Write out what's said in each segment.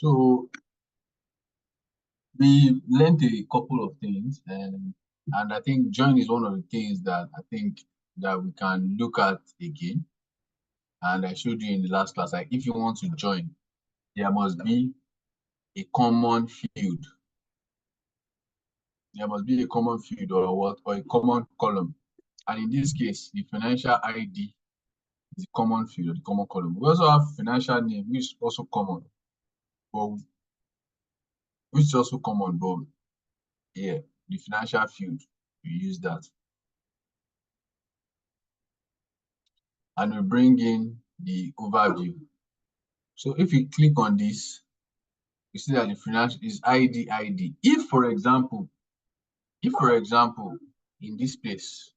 So we learned a couple of things, and I think join is one of the things that I think that we can look at again. And I showed you in the last class, like if you want to join, there must be a common field. There must be a common field or what, or a common column. And in this case, the financial ID is the common field, the common column. We also have financial name, which is also common, but which is also common, but yeah, the financial field, we use that. And we bring in the overview. So if you click on this, you see that the financial is ID. If, for example, in this place,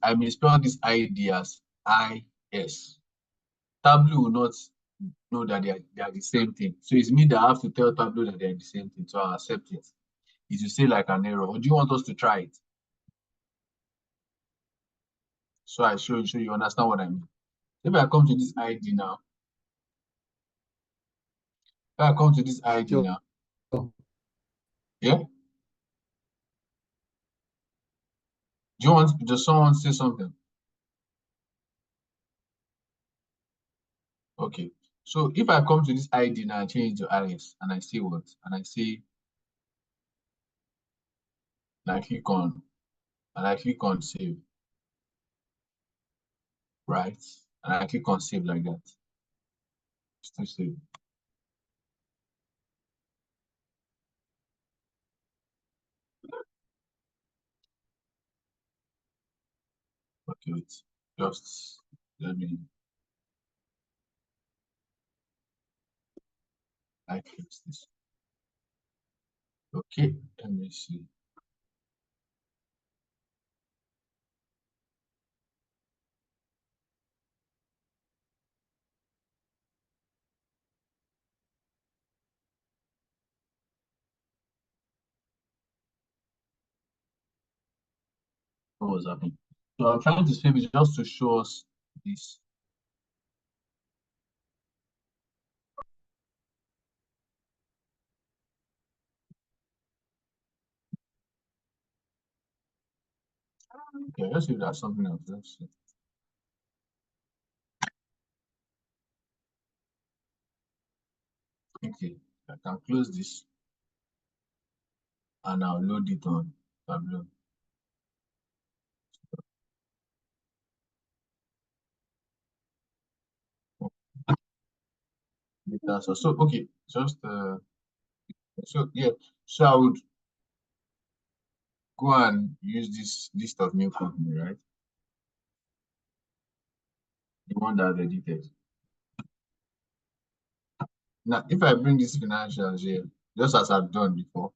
I may spell this ID as IS. Tableau will not know that they are the same thing. So it's me that have to tell Tableau that they are the same thing. So I accept it. It will say like an error. Or do you want us to try it? So I show you so you understand what I mean. If I come to this ID now, Sure. now, yeah. Does someone say something? Okay. So if I come to this ID now, I change to IS and I say what? And I say, and I click on save, right? And I click on save like that. Still save. Okay, wait. Just let me fix this. Okay, let me see. What was happening? So I'm trying to save it just to show us this. Okay, let's see if there's something else. Let's see. Okay, I can close this and I'll load it on Tableau. So okay, just so yeah, so I would go and use this list of new company, right? The one that I edited. Now, if I bring this financials here, just as I've done before,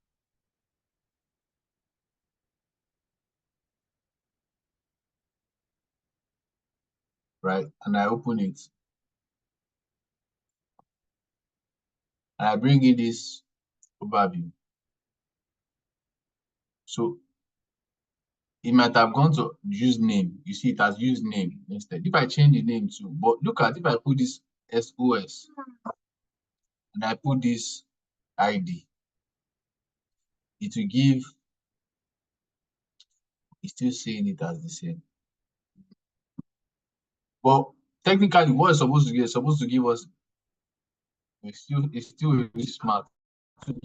right? And I open it, and I bring in this overview. So it might have gone to use name. You see, it has used name instead. If I change the name too, but look at if I put this SOS and I put this ID, it will give, it's still saying it as the same. But technically, what it's supposed to give, it's supposed to give us, it's still really smart. If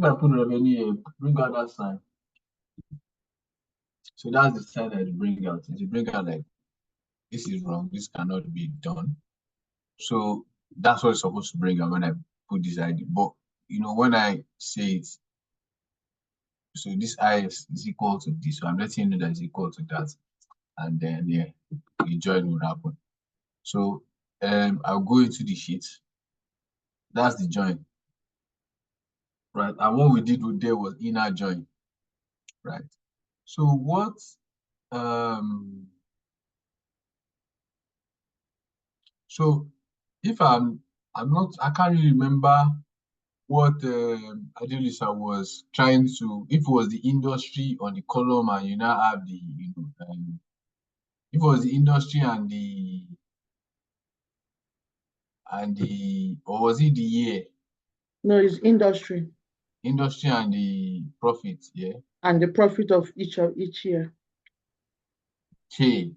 I put revenue, bring out that sign. So that's the sign that it bring out. It bring out like this is wrong, this cannot be done. So that's what it's supposed to bring out when I put this ID. But you know, when I say it, so this is equal to this. So I'm letting you know that it's equal to that. And then yeah, the join will happen. So I'll go into the sheet. That's the join. Right. And what we did there was inner join. Right. So what So if I'm not, I can't really remember what Adelisa was trying to, if it was the industry on the column and you now have the, if it was the industry or was it the year? No, it's industry Industry and the profit, yeah. and the profit of each year. Okay.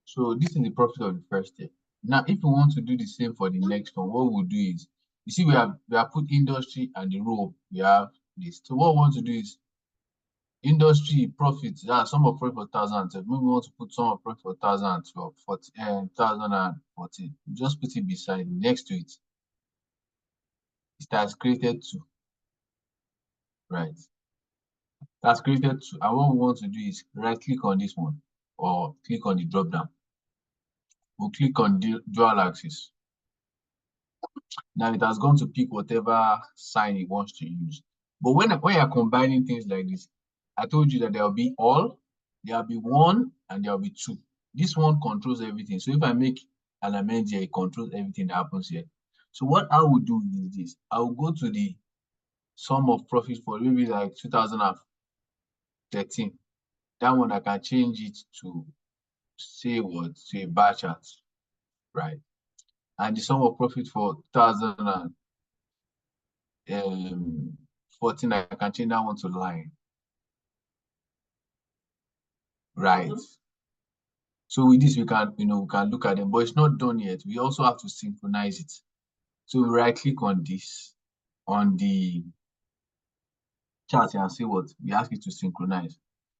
So this is the profit of the first year. Now, if we want to do the same for the next one, what we'll do is, you see, we have put industry and the row. We have this. So what we want to do is industry profits. That's sum of profit for 2012. Maybe we want to put sum of profit for 2012, 2014. Just put it beside, next to it. It has created two, right? That's created two. And what we want to do is right click on this one or click on the drop down. We'll click on dual axis. Now it has gone to pick whatever sign it wants to use. But when you're combining things like this, I told you that there'll be all, there'll be one, and there'll be two. This one controls everything. So if I make an amendment here, it controls everything that happens here. So what I will do is this. I will go to the sum of profit for maybe like 2013. That one I can change it to say what? Say bar chart, right? And the sum of profit for 2014, I can change that one to line. Right. So with this, we can, we can look at them, but it's not done yet. We also have to synchronize it. So we right click on this, on the chart and see what we ask it to synchronize.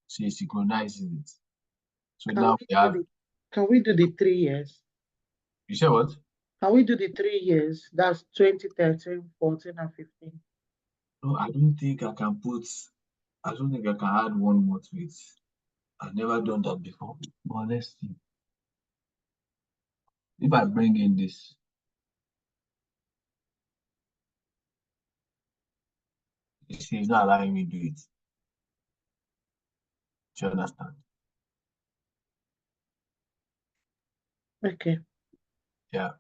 So it synchronizes it. So now we have. Can we do the 3 years? You said what? Can we do the 3 years? That's 2013, 14, and 15. No, I don't think I can I don't think I can add one more to it. I've never done that before. But let's see. If I bring in this, you see, it's not allowing me to do it. Do you understand? Okay. Yeah.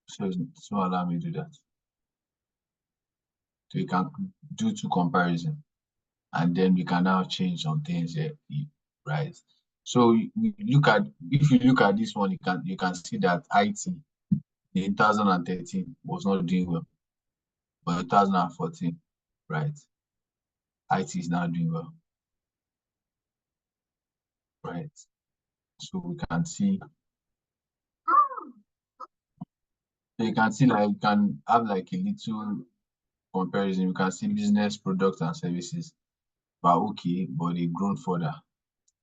So it's not allowing me to do that. So you can do two comparison, and then we can now change some things here, right? So if you look at this one, you can see that IT in 2013 was not doing well, but in 2014, right? IT is now doing well, right? So we can see. So you can see like you can have like a little comparison. You can see business, products, and services. But okay, but they've grown further.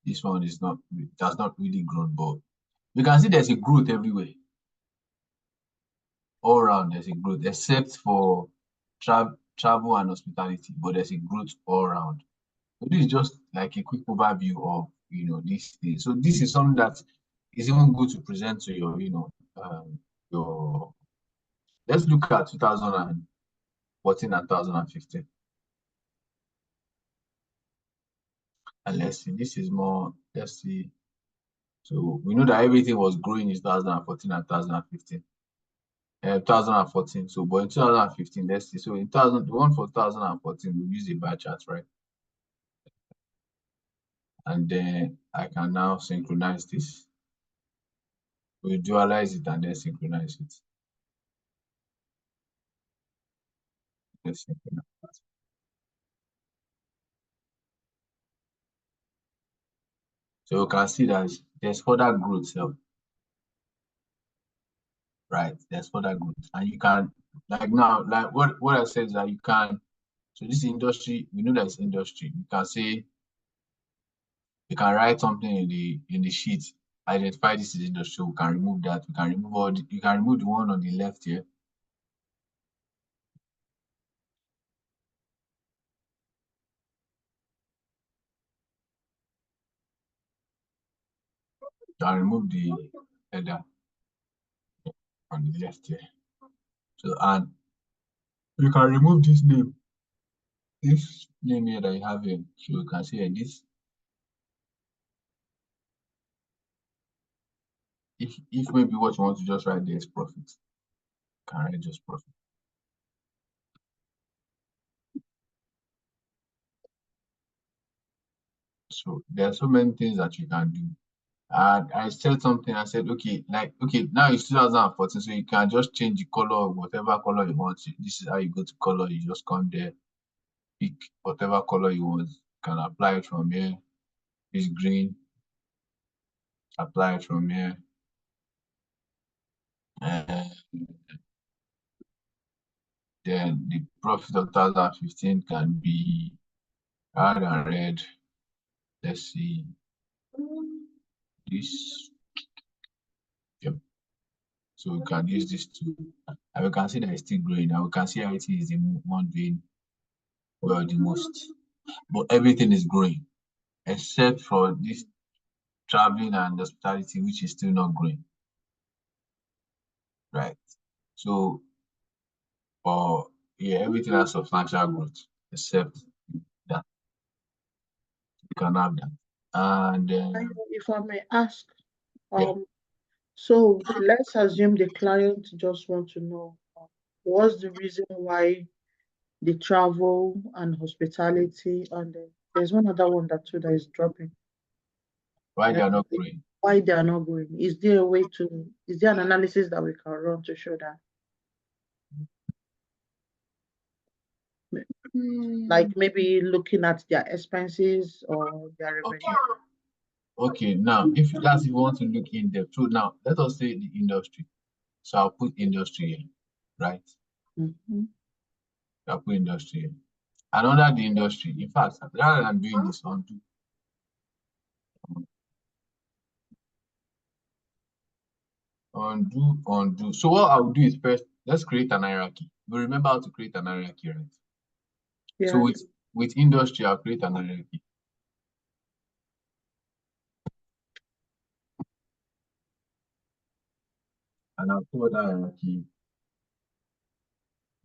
This one is not, it has not really grown, but you can see there's a growth everywhere. All around there's a growth, except for travel and hospitality, but there's a growth all around. So this is just like a quick overview of this thing. So this is something that is even good to present to your, your let's look at 2014 and 2015. And let's see, this is more, let's see. So we know that everything was growing in 2014 and 2015. 2014. So, but in 2015, let's see. So in the one for 2014, we use a bar chart, right? And then I can now synchronize this. We dualize it and then synchronize it. Let's synchronize it. So you can see that there's further growth here, right? There's further growth, and you can like now, like what I said is that you can. So this industry, we know that it's industry. You can say you can write something in the sheet, identify this is industry. We can remove that. We can remove you can remove the one on the left here. You can remove the header on the left here. So and you can remove this name here that you have here. So you can see this. if maybe what you want to just write there is profit, can write just profit. So there are so many things that you can do. And I said something, I said, okay, now it's 2014, so you can just change the color, whatever color you want. This is how you go to color. You just come there, pick whatever color you want. You can apply it from here. It's green, apply it from here. And then the profit of 2015 can be red and red. Let's see this. Yep. So we can use this too. And we can see that it's still growing. And we can see IT is the one doing well the most. But everything is growing except for this traveling and hospitality, which is still not growing. Right. So yeah, everything has substantial growth except that. You can have that. And If I may ask, yeah, so let's assume the client just want to know what's the reason why the travel and hospitality and there's one other one that too that is dropping. why they Like, are not growing. why they are not going? Is there a way to? Is there an analysis that we can run to show that? Like maybe looking at their expenses or their Okay. revenue. Okay, now if that's if you want to look in depth. So now let us say the industry. So I'll put industry here, right? Mhm. I'll put industry here. And under the industry, in fact, rather than doing this, undo. So what I'll do is first, let's create an hierarchy. We remember how to create an hierarchy, right? So Yeah. with industry, I'll create an hierarchy. And I'll call that hierarchy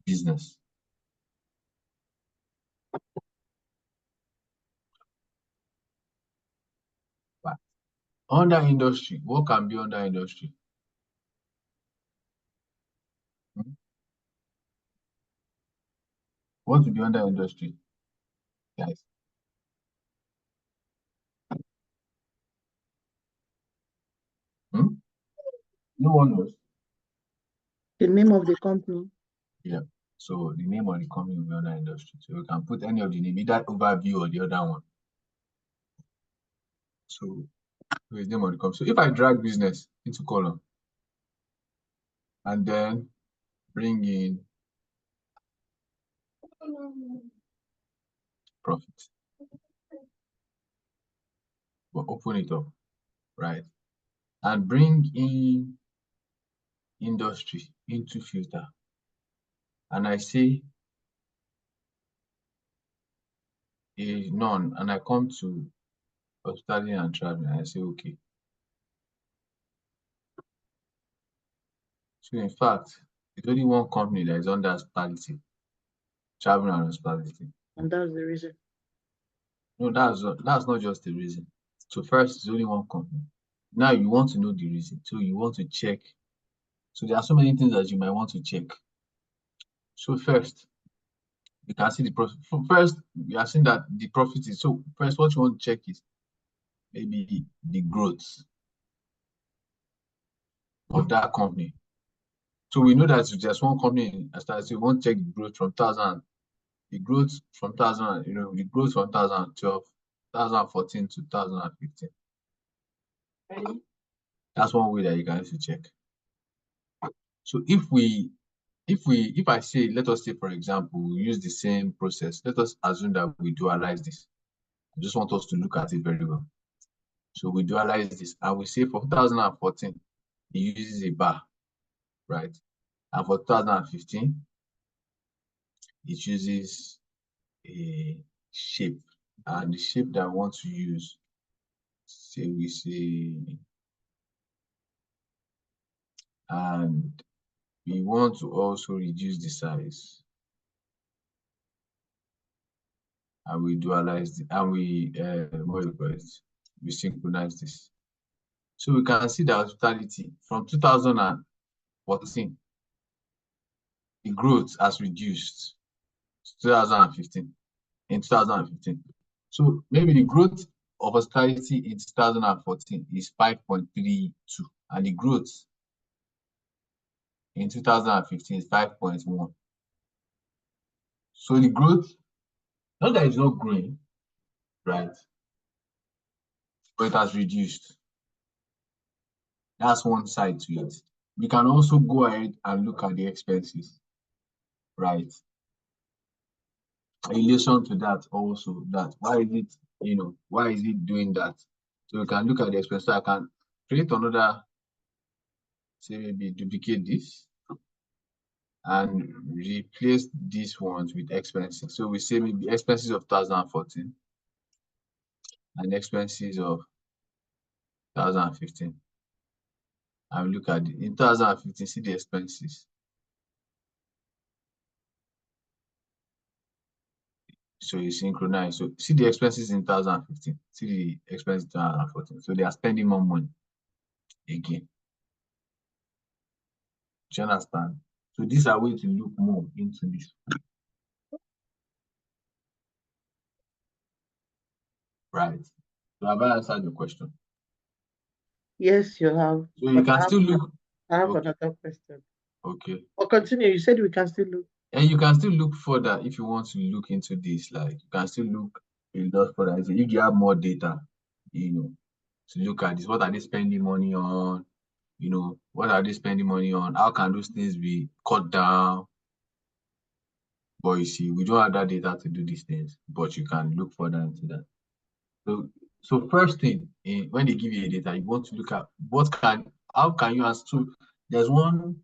business. But under industry, what can be under industry? Hmm? What will be under industry, guys? Hmm? No one knows. The name of the company. Yeah. So the name of the company will be under industry. So you can put any of the name, either overview or the other one. So the name of the company. So if I drag business into column and then bring in profit, but open it up, right? And bring in industry into filter. And I say a none, and I come to hospitality and traveling, and I say okay. So in fact, it's only one company that is under hospitality, traveling and hospitality. And that's the reason. No, that's not just the reason. So first, it's only one company. Now you want to know the reason. So you want to check. So there are so many things that you might want to check. So first, you can see the profit. First, you are seeing that the profit is so first what you want to check is maybe the growth of that company. So we know that if there's one company as started, so you want to check the growth from the growth from thousand, the growth from 2012, 2014 to 2015. That's one way that you can use to check. So if I say, let us say, for example, we use the same process. Let us assume that we dualize this. I just want us to look at it very well. So we dualize this and we say for 2014, it uses a bar, right? And for 2015, it uses a shape. And the shape that I want to use, say we say, and we want to also reduce the size. And we dualize the, and we what do you call it? We synchronize this. So we can see that hospitality from 2014, the growth has reduced to 2015, in 2015. So maybe the growth of hospitality in 2014 is 5.32, and the growth in 2015 is 5.1. So the growth, not that it's not growing, right? But it has reduced. That's one side to it. We can also go ahead and look at the expenses, right? In relation to that also, that why is it, why is it doing that? So we can look at the expenses. I can create another, say maybe duplicate this and replace these ones with expenses. So we say maybe expenses of 2014 and expenses of 2015. And look at it. In 2015, see the expenses. So you synchronize. So see the expenses in 2015. See the expenses in 2014. So they are spending more money again. Do you understand? So these are ways to look more into this. Right. So have I answered your question? Yes, you have. So you But can still look. I have Okay. another question. Okay. Or continue. You said we can still look. And you can still look further if you want to look into this. Like you can still look a lot further. So if you have more data, to look at this, what are they spending money on? What are they spending money on? How can those things be cut down? But you see, we don't have that data to do these things, but you can look further into that. So first thing, when they give you a data, you want to look at how can you ask. So there's one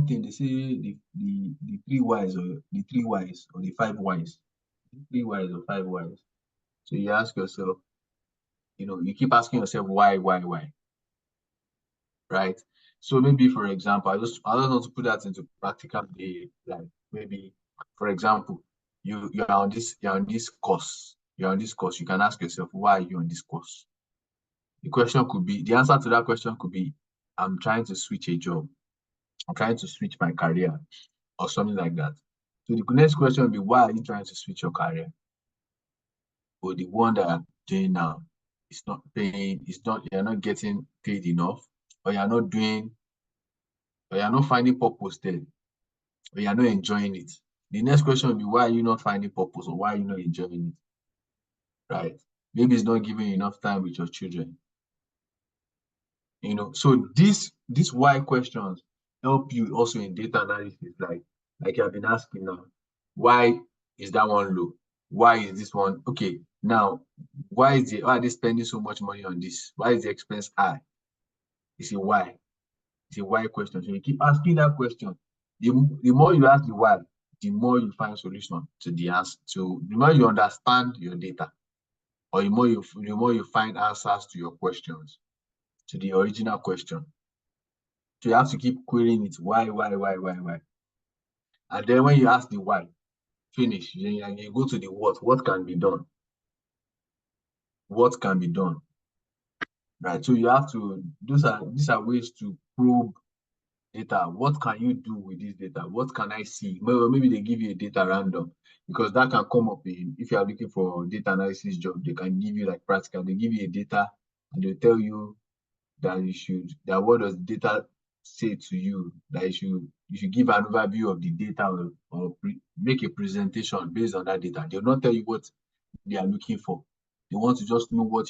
thing they say, the three whys, or the three whys, or the five whys, three whys or five whys. So you ask yourself, you keep asking yourself why, right? So maybe, for example, I don't want to put that into practical day. Like maybe, for example, you're on this course. You're on this course. You can ask yourself, why are you on this course? The answer to that question could be, I'm trying to switch a job. I'm trying to switch my career, or something like that. So the next question will be, why are you trying to switch your career? Or the one that I'm doing now, it's not paying, you're not getting paid enough, or you're not finding purpose there, or you're not enjoying it. The next question will be, why are you not finding purpose, or why are you not enjoying it? Right? Maybe it's not giving you enough time with your children. So these why questions help you also in data analysis, like you have been asking now. Why is that one low? Why is this one okay? Now, why are they spending so much money on this? Why is the expense high? It's a why. It's a why question. So you keep asking that question. The more you ask the why, the more you find solution to the answer. So the more you understand your data, or the more you find answers to your questions, to the original question. So you have to keep querying it. Why? And then when you ask the why, finish. Then you go to the what. What can be done? What can be done? Right. So you have to. These are ways to probe data. What can you do with this data? What can I see? Maybe they give you a data random, because that can come up if you are looking for data analysis job. They can give you like practical. They give you a data and they tell you that what does data say to you, that you should give an overview of the data, or make a presentation based on that data. They'll not tell you what they are looking for. They want to just know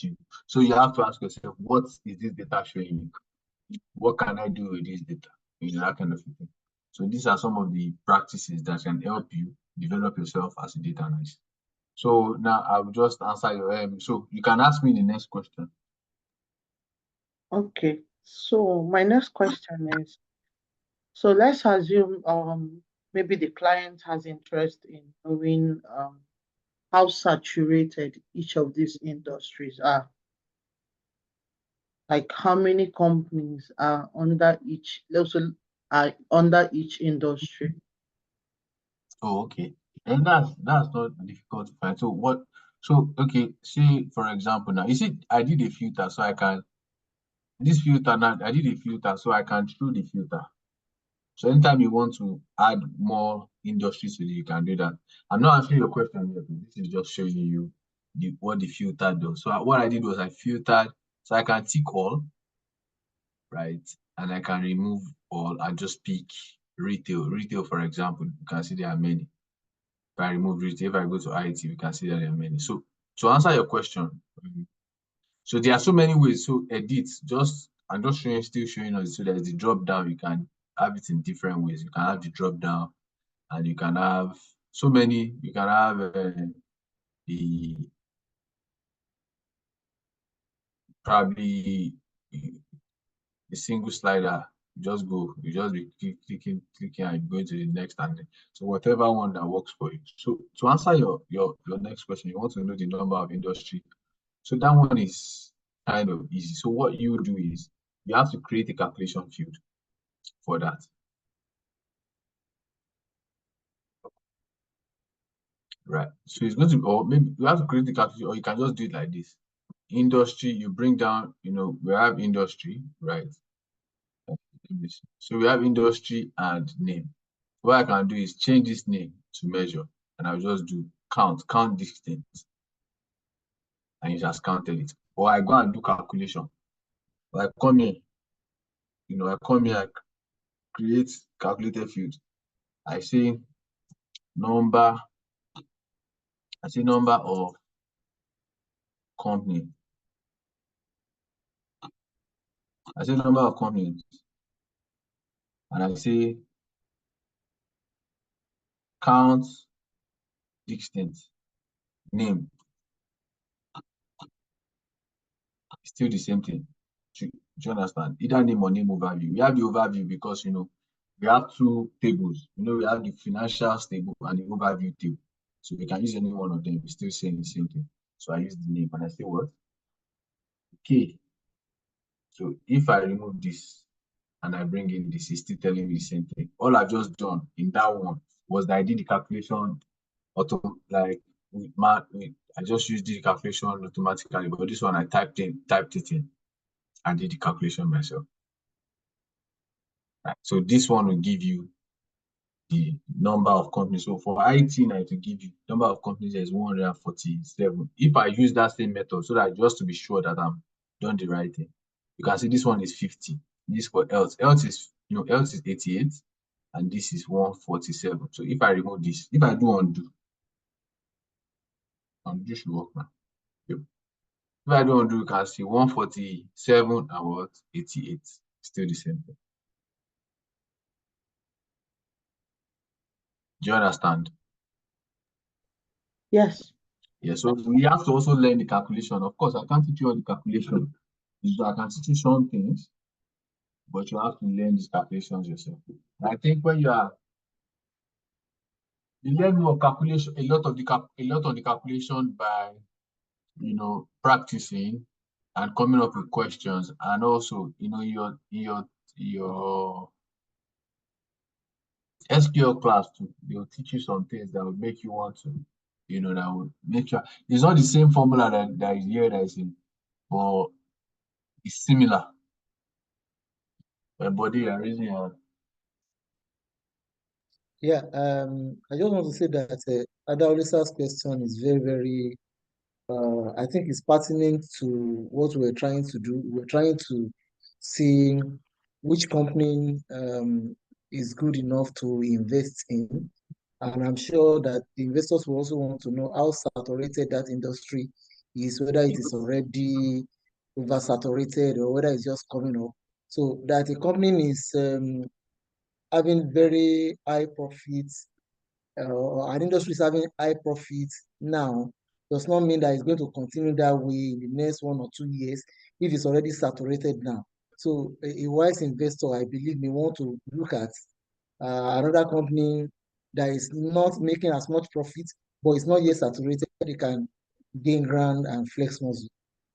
so you have to ask yourself, what is this data showing me? What can I do with this data? That kind of thing. So these are some of the practices that can help you develop yourself as a data analyst. So now I'll just answer your so you can ask me the next question. Okay. So my next question is, so let's assume maybe the client has interest in knowing how saturated each of these industries are. Like how many companies are under each industry. Oh, okay. And that's not difficult to find. So okay, say for example now, you see I did a filter so I can this filter now, I did a filter, so I can throw the filter. So anytime you want to add more industries to it, you can do that. I'm not answering your question here. This is just showing you what the filter does. So what I did was I filtered, so I can tick all, right? And I can remove all and just pick retail. Retail, for example, you can see there are many. If I remove retail, if I go to IT, you can see that there are many. So to answer your question, so there are so many ways. So edit, I'm just showing, still showing us. So there's the drop down. You can have it in different ways. You can have the drop down, and you can have so many. You can have the probably a single slider. You just be clicking, and going to the next, and so whatever one that works for you. So to answer your next question, you want to know the number of industry. So that one is kind of easy. So what you do is you have to create a calculation field for that. Right. So it's going to, or maybe you have to create the calculation, or you can just do it like this. Industry, you bring down, we have industry, right? So we have industry and name. What I can do is change this name to measure, and I'll just do count distance, and it has counted it. Or I go and do calculation. Or I come here, I create calculated field. I say number, number of company. I say number of companies, and I say count distance, name. Still the same thing. Do you understand? Either name or name overview. We have the overview because we have two tables. We have the financials table and the overview table. So we can use any one of them. We're still saying the same thing. So I use the name and I say what? Okay. So if I remove this and I bring in this, it's still telling me the same thing. All I've just done in that one was that I did the calculation like I just used the calculation automatically, but this one I typed it in and did the calculation myself. Right. So this one will give you the number of companies. So for IT now to give you number of companies is 147. If I use that same method, so that just to be sure that I'm done the right thing, you can see this one is 50. This for else. Else is 88, and this is 147. So if I remove this, if I do undo should work now. Yep. If I do undo, you can see 147 and what 88. Still the same thing. Do you understand? Yes. Yeah, so we have to also learn the calculation. Of course, I can't teach you all the calculation. I can teach you some things, but you have to learn these calculations yourself. And I think when you learn more calculation, a lot of the calculation by practicing and coming up with questions, and also your SQL class too. They'll teach you some things that will make you want to, that will make you. It's not the same formula that is here that is in, but it's similar. My body are raising your. Yeah, I just want to say that Adaulisa's question is very, very, I think it's pertinent to what we're trying to do. We're trying to see which company is good enough to invest in. And I'm sure that the investors will also want to know how saturated that industry is, whether it is already oversaturated or whether it's just coming up. So that a company is having very high profits, or an industry is having high profits now, does not mean that it's going to continue that way in the next 1 or 2 years if it's already saturated now. So a wise investor, I believe, may want to look at another company that is not making as much profit, but it's not yet saturated, they can gain ground and flex muscle.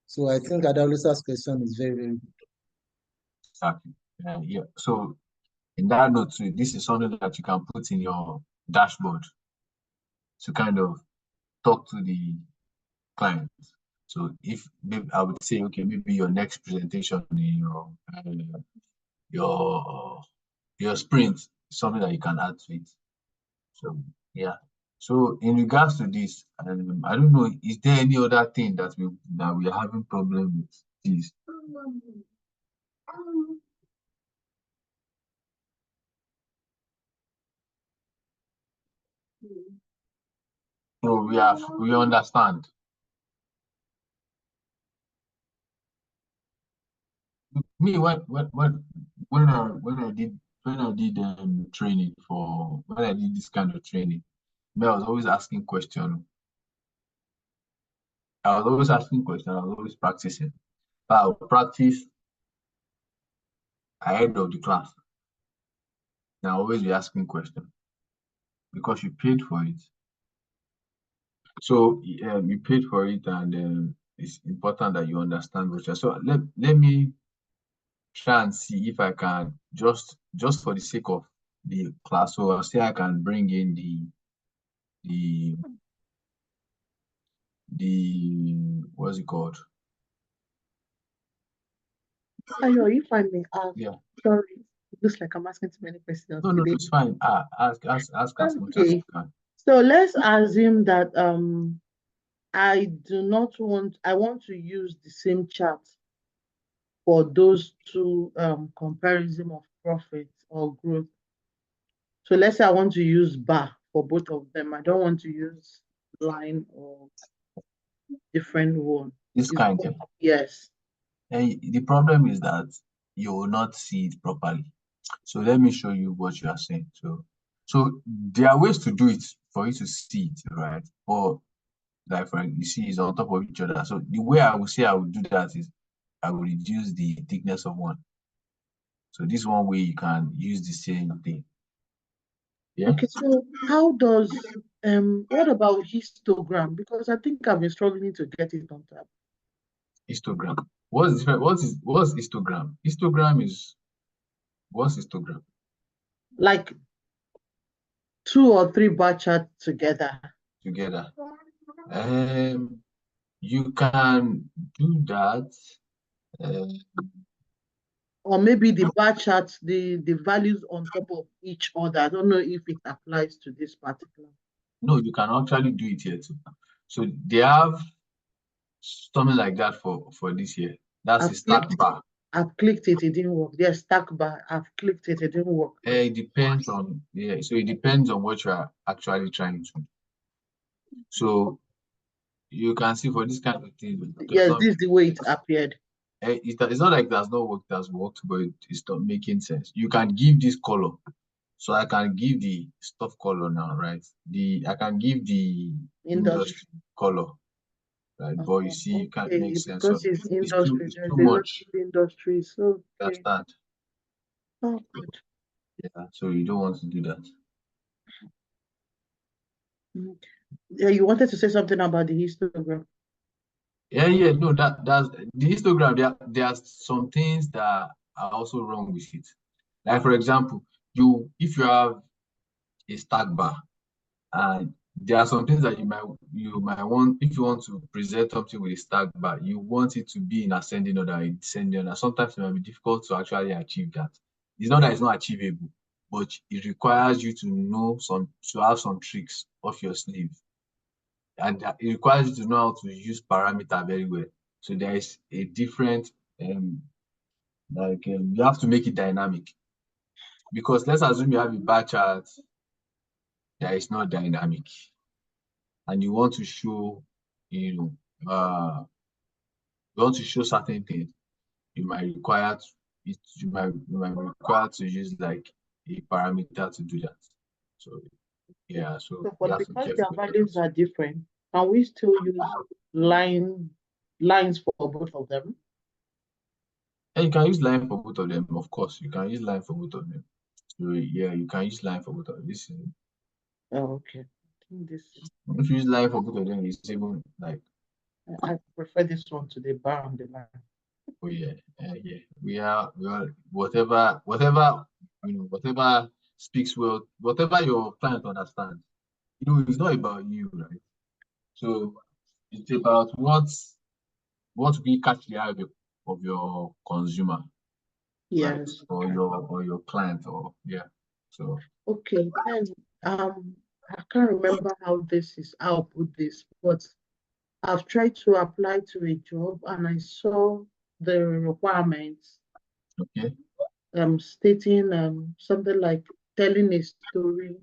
So I think Adaulisa's question is very, very good. Exactly. Yeah. So in that note, too, this is something that you can put in your dashboard to kind of talk to the client. So if maybe I would say, okay, maybe your next presentation in your sprint is something that you can add to it. So yeah. So in regards to this, I don't know, is there any other thing that we are having problem with this? So we understand. Me when I did training for when I did this kind of training, me, I was always asking questions. I was always asking questions. I was always practicing. But I would practice ahead of the class. And I always be asking questions because you paid for it. So you paid for it, and it's important that you understand what you're. So let me try and see if I can just for the sake of the class. So I'll say I can bring in the what's it called? Ayo, if I may ask, Yeah. sorry, it looks like I'm asking too many questions No, today. it's fine. Ask as much as Okay, you can. so let's assume that I want to use the same chart for those two comparison of profit or growth. So let's say I want to use bar for both of them. I don't want to use line or different one. This kind, yeah. Yes. And the problem is that you will not see it properly. So let me show you what you are saying. So there are ways to do it for you to see it, right? Or like for you see it's on top of each other. So the way I would say I would do that is I will reduce the thickness of one. So this one way you can use the same thing. Yeah. Okay, so how does what about histogram? Because I think I've been struggling to get it on tab. Histogram. What's different? What's histogram? What's histogram? Like 2 or 3 bar chart together. Together. You can do that. Or maybe the bar charts, the values on top of each other. I don't know if it applies to this particular. No, you can actually do it here too. So they have something like that for this year. That's a stack bar. I've clicked it, it didn't work. There's stack bar. I've clicked it, it didn't work. It depends on so it depends on what you are actually trying to do. So you can see for this kind of thing. Yes, this is the way it appeared. It's not like there's no work that's worked, but it's not making sense. You can give this color. So I can give the stuff color now, right? I can give the industry color, right? But you see, you can't make sense of because it's it. industry. It's There's too a lot much. of industry. So Understand? oh, good. Yeah. So you don't want to do that. Yeah, you wanted to say something about the histogram. Yeah. No, that's the histogram. There are some things that are also wrong with it. Like for example, if you have a stack bar, and there are some things that you might want if you want to present something with a stack bar, you want it to be in ascending order, in descending order. Sometimes it might be difficult to actually achieve that. It's not that it's not achievable, but it requires you to have some tricks off your sleeve. And it requires you to know how to use parameter very well. So there is a different you have to make it dynamic. Because let's assume you have a bar chart that is not dynamic, and you want to show, you want to show certain things, you might require to use like a parameter to do that. So yeah, so So you have to be because their careful with values that. are different, can we still use lines for both of them? And you can use line for both of them, of course. You can use line for both of them. So yeah, you can use line for both of them. Oh, okay. I think this If you use line for both of them, it's even like, I prefer this one to the bar on the line. oh yeah, yeah. We are whatever whatever speaks well, whatever your client understands. It's not about you, right? So it's about what what will catch the eye of your consumer, right? Yes. Or your client, or yeah. So Okay. Then I can't remember how I put this, but I've tried to apply to a job and I saw the requirements okay. stating something like telling a story,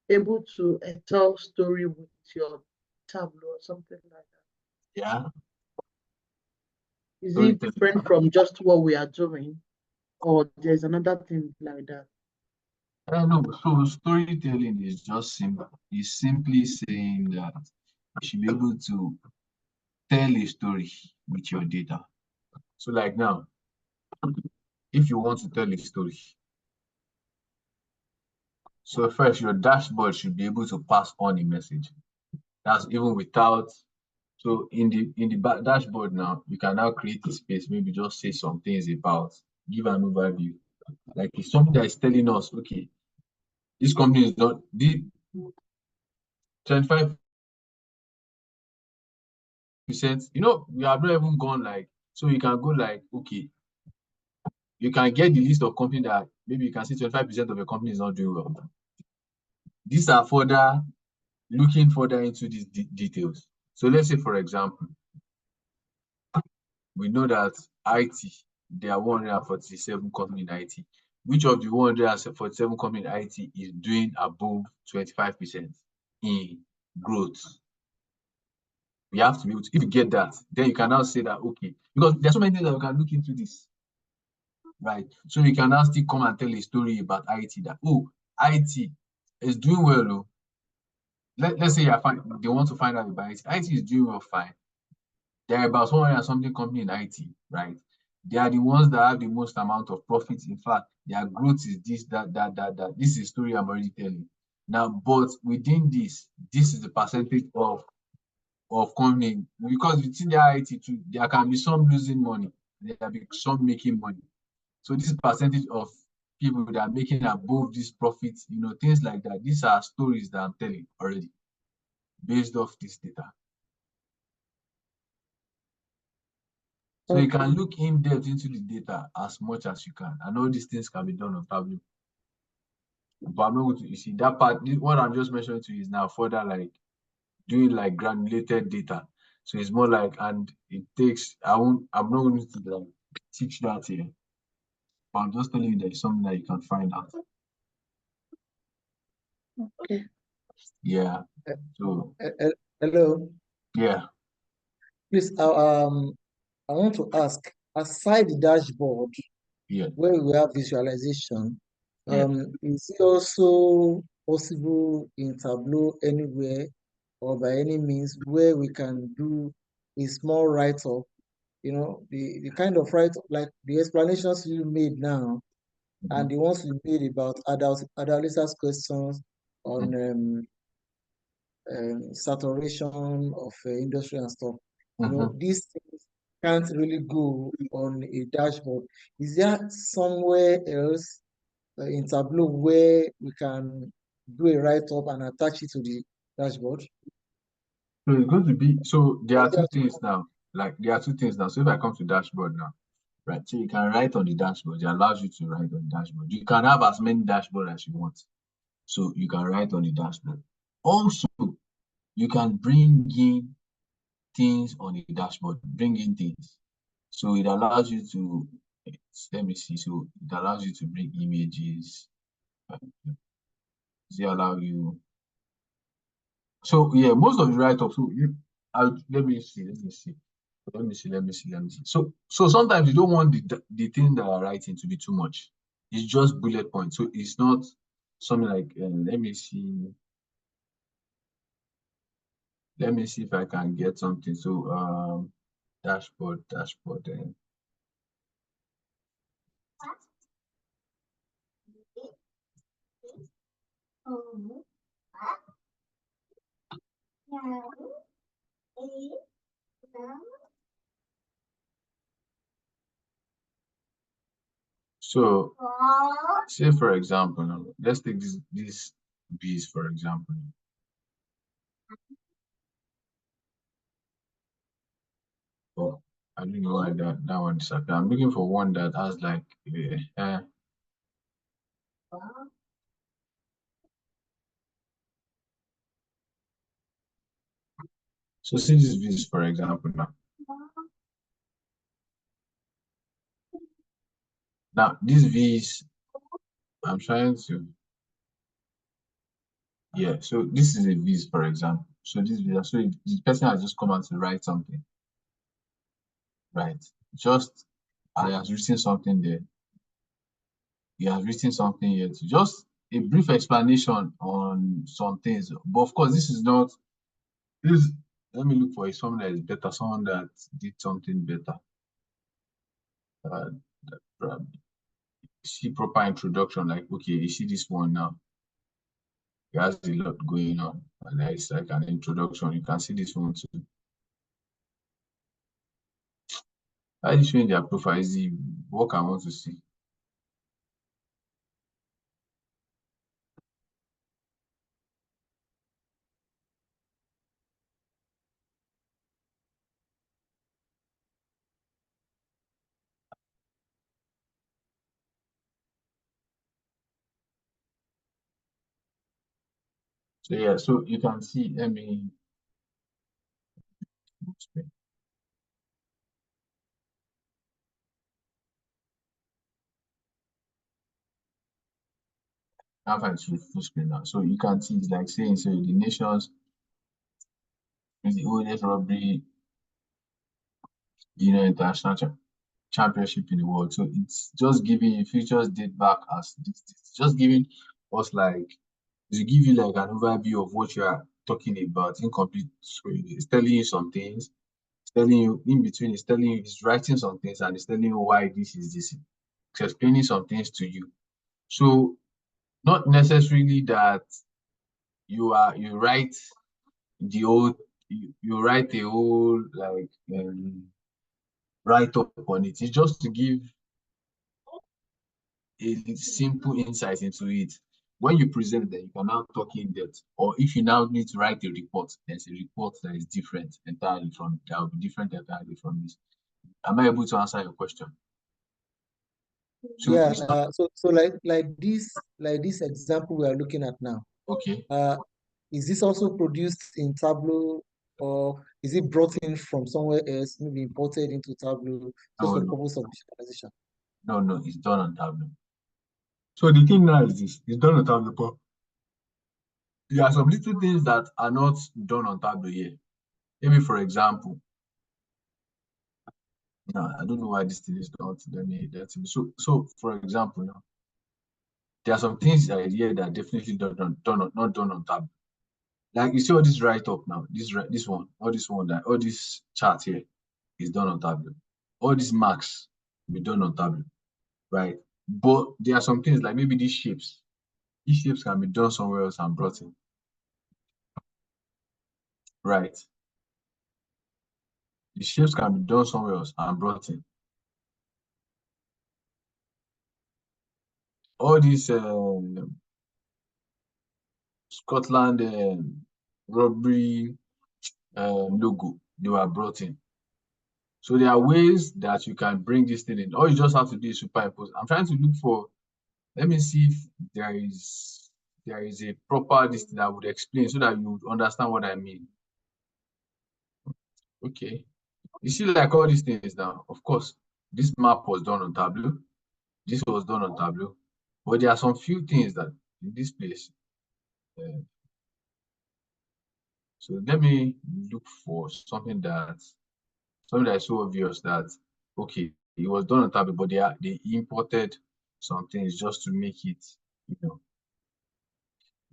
able to tell story with your Tableau or something like that. Yeah. Is it Storytelling. different from just what we are doing, or there's another thing like that? No, so storytelling is just simple. It's simply saying that you should be able to tell a story with your data. So like now, if you want to tell a story, so first your dashboard should be able to pass on a message. That's even without. So in the dashboard now, you can now create a space, maybe just say some things about, give an overview. Like if something that is telling us, okay, this company is not the 25%, we have not even gone like, so you can go like, okay, you can get the list of companies that maybe you can see 25% of your company is not doing well. These are further looking further into these details. So let's say, for example, we know that IT, there are 147 companies in IT. Which of the 147 companies in IT is doing above 25% in growth? We have to be able to, if you get that, then you can now say that, okay, because there's so many things that we can look into this, right? So you can now still come and tell a story about IT that, oh, IT is doing well. Oh. Let's say they want to find out about IT. IT is doing well, fine. There are about 100 and something companies in IT, right? They are the ones that have the most amount of profits. In fact, their growth is this, that. This is a story I'm already telling. Now, but within this is the percentage of company, because within their IT too, there can be some losing money, there can be some making money. So this percentage of people that are making above this profits, things like that. These are stories that I'm telling already based off this data. So you can look in depth into the data as much as you can, and all these things can be done on Tableau. But I'm not going to, you see, that part, what I'm just mentioning to you is now further like doing like granulated data. So it's more like, and it takes, I'm not going to like teach that here, but I'm just telling you that it's something that you can find out. Okay. Yeah. So Hello. yeah. Please, I want to ask, aside the dashboard, Yeah. where we have visualization, Yeah. is it also possible in Tableau anywhere or by any means where we can do a small write-up, the kind of write-up, like the explanations you made now and the ones you made about Adalisa's questions on saturation of industry and stuff. These things can't really go on a dashboard. Is there somewhere else in Tableau where we can do a write-up and attach it to the dashboard? So it's going to be, so there are two things now. Like there are two things now. So if I come to dashboard now, right? So you can write on the dashboard. It allows you to write on the dashboard. You can have as many dashboards as you want. So you can write on the dashboard. Also, you can bring in things on the dashboard, bring in things. So it allows you to, let me see. So it allows you to bring images. Does it allow you? So yeah, most of the write-up. So let me see. So sometimes you don't want the thing that are writing to be too much. It's just bullet points. So it's not something like let me see. Let me see if I can get something. So dashboard. So say for example, now, let's take these bees for example. Oh, I don't know why that one disappeared. I'm looking for one that has like so see this views for example now. Now these V's, I'm trying to so this is a V's for example. So this V's, so the person has just come out to write something, right? Just I has written something there. He has written something here. Just a brief explanation on some things. But of course, this is not this. Let me look for someone that is better, someone that did something better. See proper introduction, like okay, you see this one now. It has a lot going on, and it's like an introduction. You can see this one too. I just showing their profile is the work I want to see. So yeah, so you can see. Let me. I have it full screen now, so you can see it's like saying so the nations is the oldest robbery, international championship in the world. So it's just giving you futures date back as this, just giving us like to give you like an overview of what you are talking about, incomplete. So it's telling you some things, it's telling you in between, it's telling you it's writing some things and it's telling you why this is this. It's explaining some things to you. So not necessarily that you write the whole you write a whole like write up on it. It's just to give a simple insight into it. When you present that, you can now talk in depth. Or if you now need to write a report, there's a report that is different entirely from that will be different entirely from this. Am I able to answer your question? So Yeah, it's not so like this example we are looking at now. okay. Is this also produced in Tableau, or is it brought in from somewhere else, maybe imported into Tableau just No, for the no, purpose of visualization? no, it's done on Tableau. So the thing now is this, it's done on Tableau, but there are some little things that are not done on Tableau here. Maybe for example, no, I don't know why this thing is not. Let me that's so for example now, there are some things that are here that are definitely not done on Tableau. Like you see all this write up now, this one, all this chart here is done on Tableau. All these marks will be done on Tableau, right? But there are some things like maybe these shapes. These shapes can be done somewhere else and brought in, right? The shapes can be done somewhere else and brought in. All these Scotland robbery logo, they were brought in. So there are ways that you can bring this thing in. All you just have to do is superimpose. I'm trying to look for, let me see if there is a proper this thing that would explain so that you would understand what I mean. Okay. You see, like all these things now, of course, this map was done on Tableau. This was done on Tableau. But there are some few things that in this place. Uh, so let me look for something that is so obvious that okay, it was done on Tableau, but they imported some things just to make it, you know,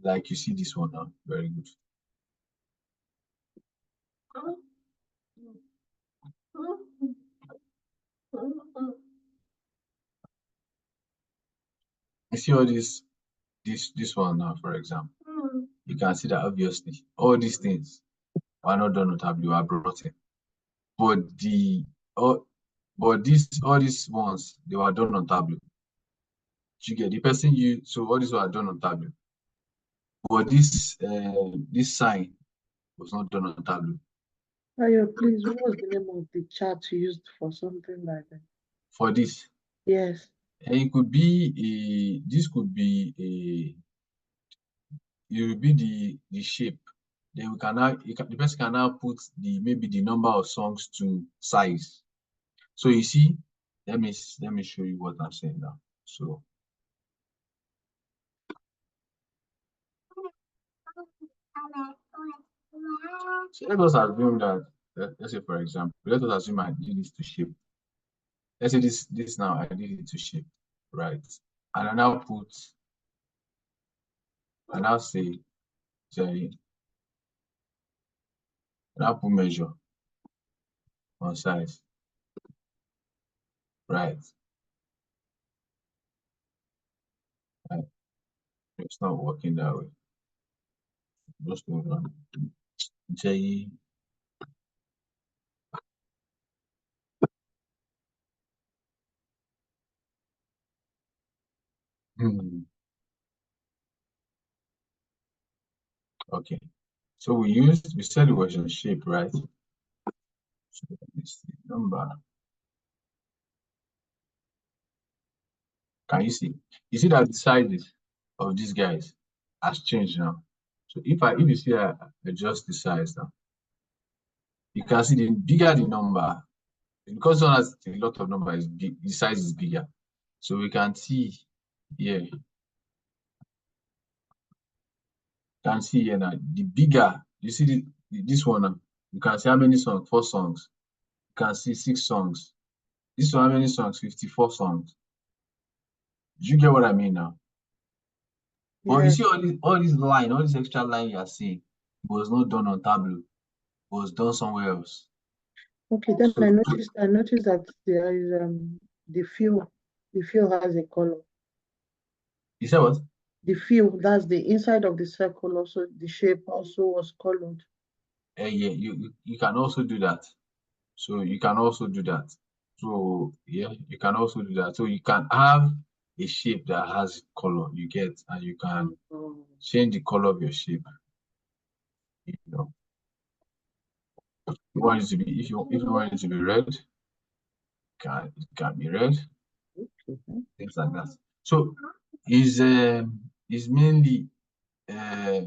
like you see this one now. Very good. You see all this one now, for example. You can see that obviously all these things were not done on Tableau, are brought in. But all all these ones they were done on Tableau. You get the person you so all these were done on Tableau. But this sign was not done on Tableau. Ayo, please, what was the name of the chart you used for something like that? For this, Yes. it could be this could be it will be the shape. Then we can now the person can now put maybe the number of songs to size. So you see, let me show you what I'm saying now. So let us assume that let's say for example, let us assume I did this to shape. Let's say this now I did it to shape, right? And I now say now put measure on size, right? Right. It's not working that way. Just hold on. J. Okay. So we said it was a shape, right? So this number. Can you see? You see that the sizes of these guys has changed now. So if you see I adjust the size now, you can see the bigger the number, because one has a lot of numbers, the size is bigger. So we can see here, now, the bigger, you see this one now, you can see how many songs, 4 songs. You can see 6 songs. This one, how many songs? 54 songs. Do you get what I mean now? But you Yes. see all this extra line you are seeing was not done on Tableau, it was done somewhere else. Okay, then So I noticed that there is the fill has a color. you said what? The fill, that's the inside of the circle, also the shape also was colored. Yeah, you can also do that. So you can also do that. So yeah, you can also do that. So you can have a shape that has color, you get, and you can Oh, change the color of your shape. You know, you want it to be if you want it to be red, it can be red, okay. things like that. So is mainly uh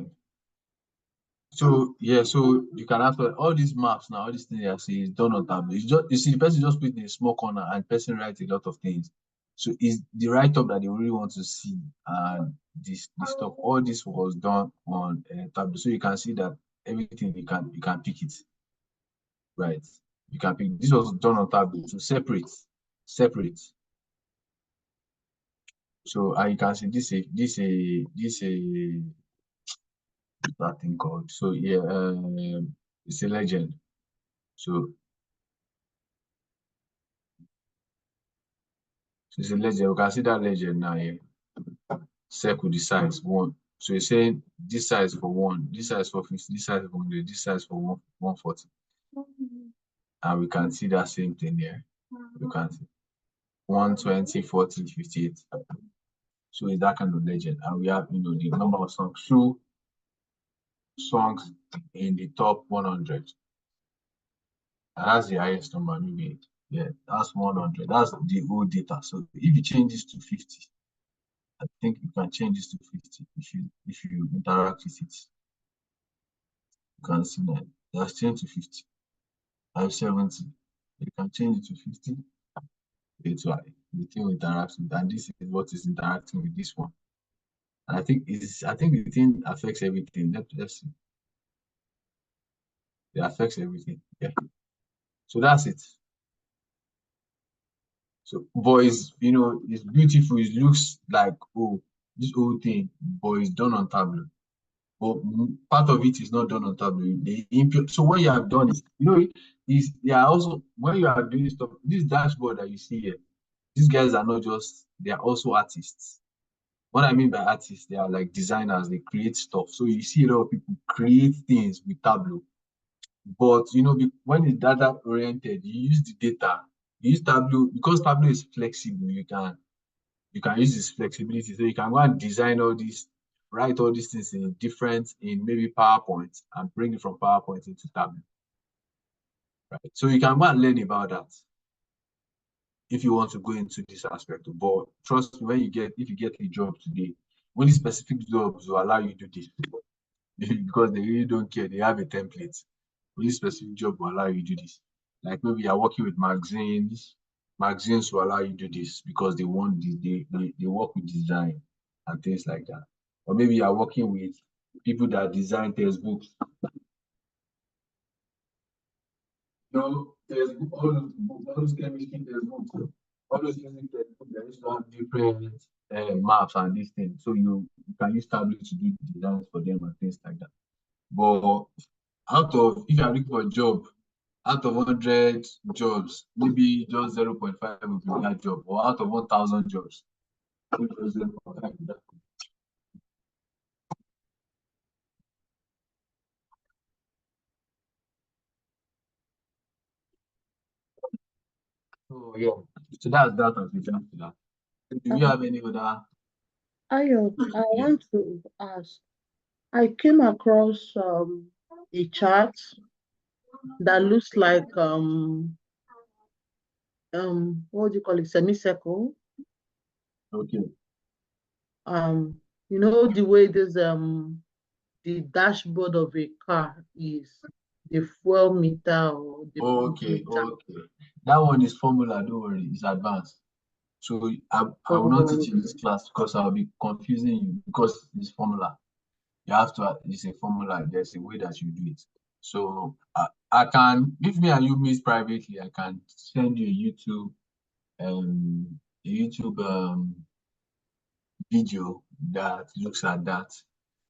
so yeah, so you can have all these maps now, all these things I see is done on tablet. It's just you see the person just put in a small corner and person writes a lot of things. So it's the write up that they really want to see, and this stuff. All this was done on tablet, so you can see that everything you can pick it right. You can pick. This was done on tablet to separate. So you can see that thing called. So yeah, it's a legend. So it's a legend. You can see that legend now here. Circle the size one. So you're saying this size for one, this size for 50, this size for 100, this size for 140. And we can see that same thing here. You can see 120, 40, 58. So it's that kind of legend. And we have, the number of songs. Two songs in the top 100. And that's the highest number, maybe. Yeah, that's 100. That's the old data. So if you change this to 50, I think you can change this to 50 if you interact with it. You can see that that's changed to 50. I have 70. You can change it to 50. It's why the thing interacts with, and this is what is interacting with this one. And I think the thing affects everything. Let's see. It affects everything. Yeah. So that's it. So boys, it's beautiful. It looks like, oh, this whole thing, but it's done on Tableau. But part of it is not done on Tableau. So what you have done is, is they are also when you are doing stuff, this dashboard that you see here, these guys are not just, they are also artists. What I mean by artists, they are like designers, they create stuff. So you see a lot of people create things with Tableau. But when it's data oriented, you use the data. You use Tableau because Tableau is flexible. You can use this flexibility. So you can go and design all these, write all these things in maybe PowerPoint and bring it from PowerPoint into Tableau. right? So you can go and learn about that if you want to go into this aspect. But trust me, if you get a job today, only specific jobs will allow you to do this because they really don't care. They have a template. Only specific job will allow you to do this. Like maybe you're working with magazines. Magazines will allow you to do this because they want this, they work with design and things like that. Or maybe you're working with people that design textbooks. Textbook, all those chemistry textbooks, all those physics textbooks, they used to have different maps and these things. So you can use Tableau to do designs for them and things like that. But if you are looking for a job, out of 100 jobs, maybe just 0.5 will be that job, or out of 1,000 jobs, maybe just 0.5 will be that. So yeah, so that's that as we jump to that. Do you have any other? Ayo, I Yeah. want to ask. I came across a chart that looks like what do you call it, semicircle. Okay. You know the way this the dashboard of a car is the fuel meter or the Okay. meter. Okay. That one is formula. Don't worry, it's advanced. So I will not teach you this class because I'll be confusing you because it's formula. You have to. It's a formula. There's a way that you do it. So I can, if me and you meet privately, I can send you a YouTube video that looks at that.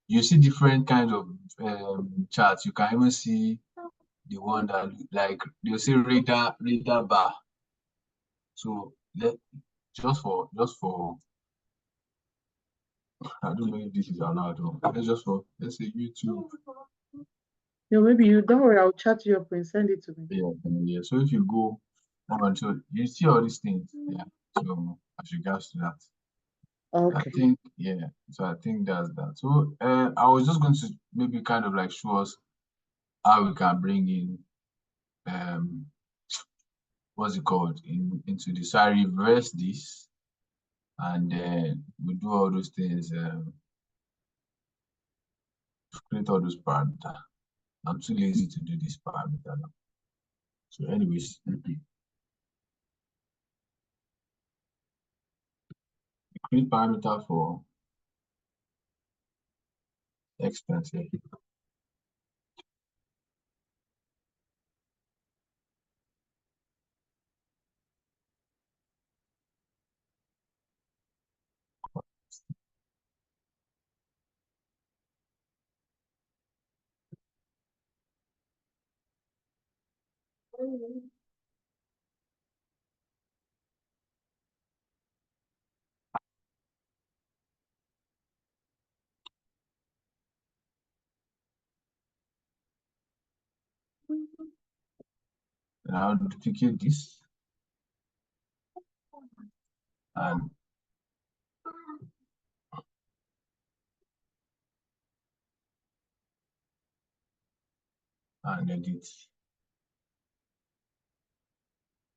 You see different kinds of charts. You can even see the one that like they'll say radar bar. So just for I don't know if this is allowed. Let's say YouTube. Maybe you don't worry, I'll chat you up and send it to me. Yeah. So if you go on, so you see all these things. Yeah. So as regards to that. Okay. So I think that's that. So I was just going to maybe kind of like show us how we can bring in what's it called into this. So I reverse this and then we do all those things, create all those parameters. I'm too lazy to do this parameter now. So anyways, create parameter for expense here. And I'll duplicate this and edit.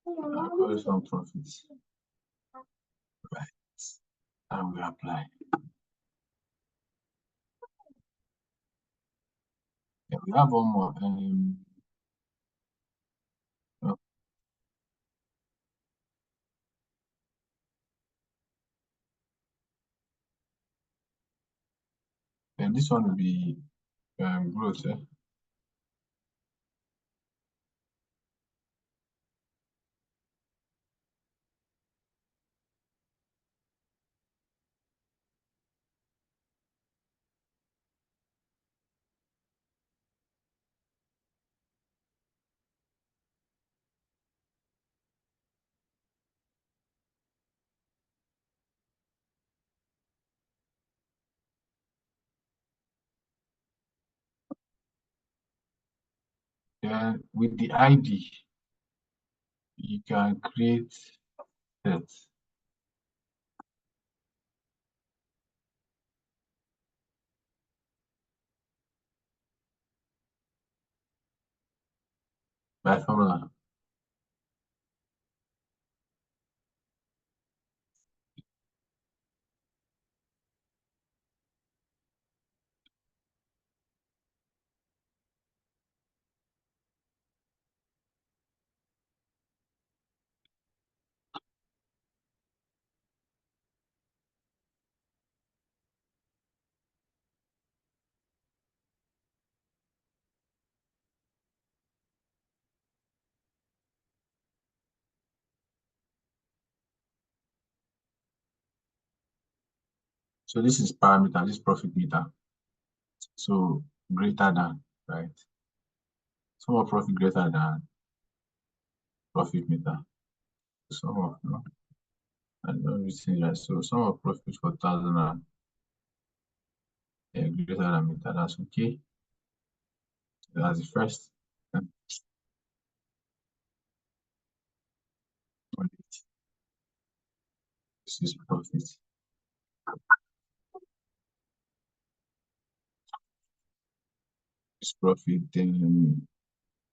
I'll call some profits. Right. And we apply. Yeah, we have one more. Oh, and this one will be growth. Then with the ID, you can create sets. by formula. So this is parameter, this profit meter. So greater than, right? Sum of profit greater than profit meter. Sum of, no, I don't see that. So sum of profit for 1,000 and greater than meter. That's okay. That's the first. And this is profit. This profit, then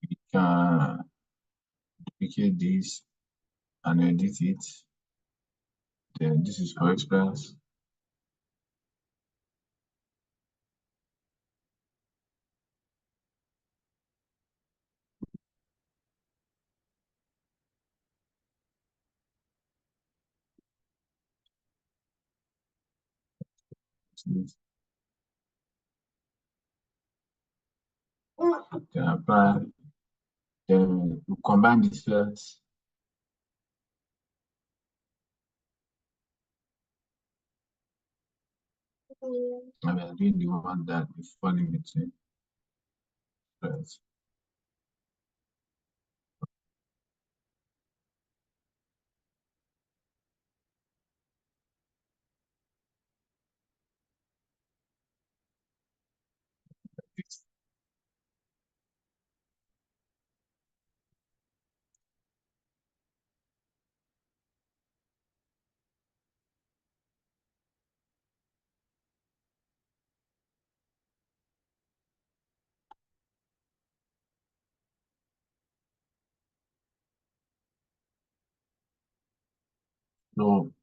we can duplicate this and edit it. Then this is for expense. Then apply. Then we combine this first. And we are doing the one that is falling between. Right. So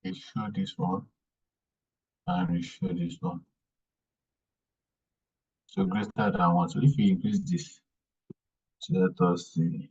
we show this one and we show this one. So greater than one. So if we increase this, so let us see.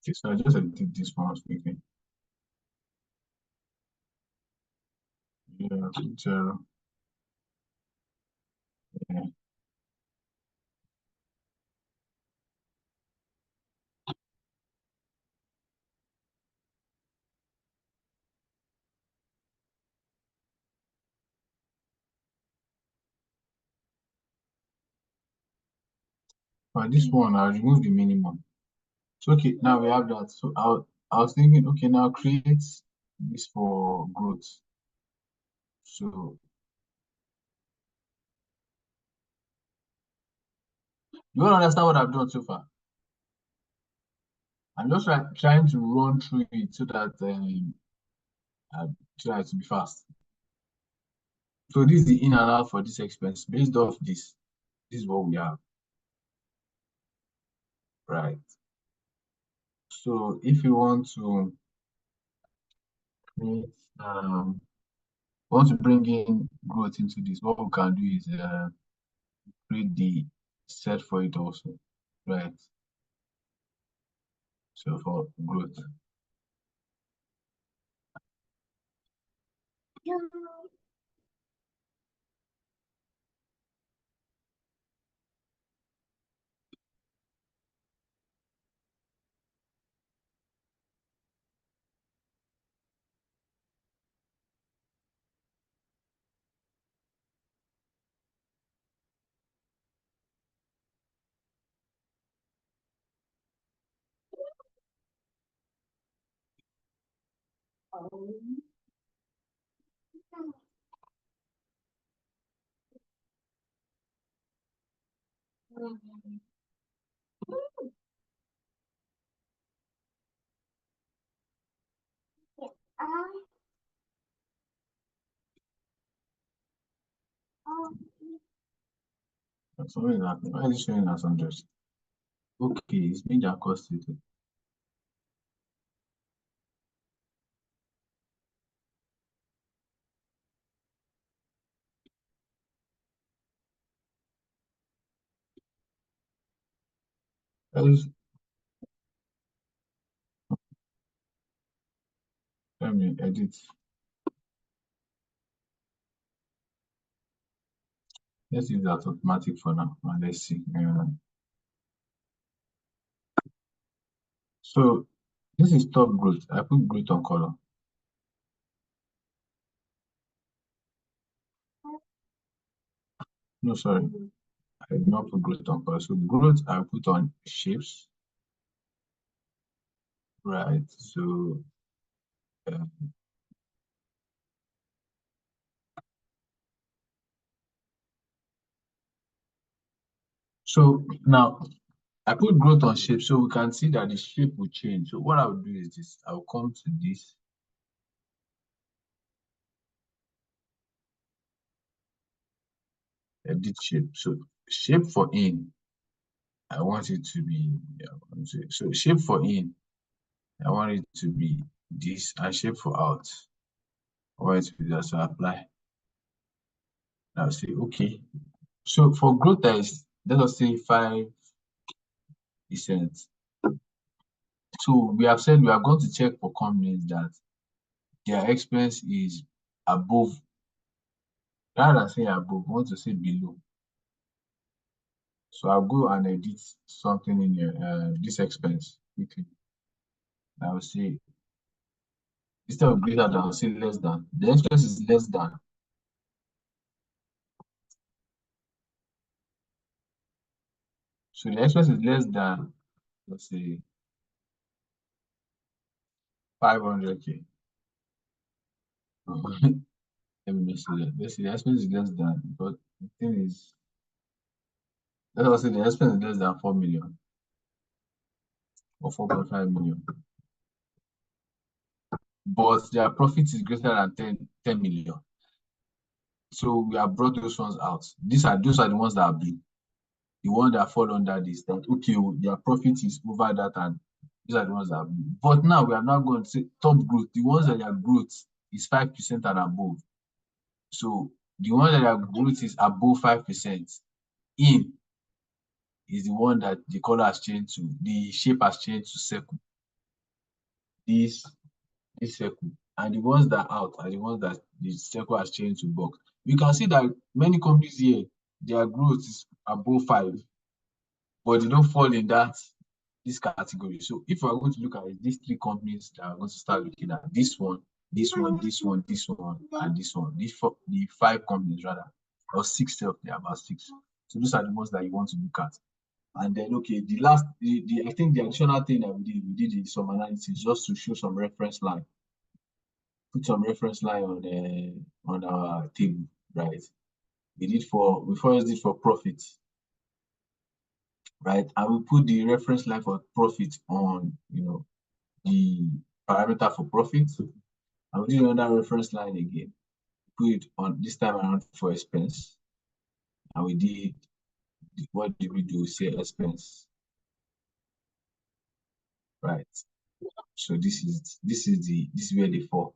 Okay, so I just edit this one speaking. Yeah, 0. Yeah. But this one, I'll remove the minimum. So okay, now we have that. So I was thinking, okay, now create this for growth. So you want to understand what I've done so far? I'm just trying to run through it so that I try to be fast. So this is the in and out for this expense. Based off this is what we have. Right. So if you want to create want to bring in growth into this, what we can do is create the set for it also, right? So for growth. So why is it showing as 100? Okay, it's been accosted. Let me edit. Let's use that automatic for now, and let's see. So this is top growth. I put growth on color. No, sorry, I did not put growth on color. So growth I put on shapes, right? So uh, so now I put growth on shape, so we can see that the shape will change. So what I will do is this: I will come to this, edit shape. So shape for in, I want it to be, so shape for in, I want it to be this, and shape for out, I want it to be that. So apply. Now say okay. So for growth, there is, let us say 5%. So we have said we are going to check for companies that their expense is above, rather than saying above, we want to say below. So I'll go and edit something in here, this expense quickly. I will say, instead of greater than, I'll say less than. The expense is less than. So the expense is less than, let's say, 500K. Let me just say that. Let's say the expense is less than, but the thing is, let us say the expense is less than 4 million or 4.5 million, but their profit is greater than 10 million. So we have brought those ones out. Those are the ones that are blue. The ones that fall under this, that okay, their profit is over that, and these are the ones that are blue. But now we are not going to say top growth. The ones that their growth is 5% and above. So the one that their growth is above 5%, in is the one that the color has changed to, the shape has changed to circle. This circle, and the ones that are out are the ones that the circle has changed to box. You can see that many companies here, their growth is above 5, but they don't fall in this category. So if we're going to look at it, these 3 companies that are going to start looking at, this one, this one, this one, this one, and this one, the 5 companies rather, or 6 self, they're about 6. So those are the ones that you want to look at. And then okay, I think the additional thing that we did some analysis just to show some reference line. Put some reference line on our table, right? We first did for profit, right? And we put the reference line for profit on, the parameter for profit. And we did another reference line again. Put it on this time around for expense. And we did, what did we do? Say expense, right? So this is where they fall,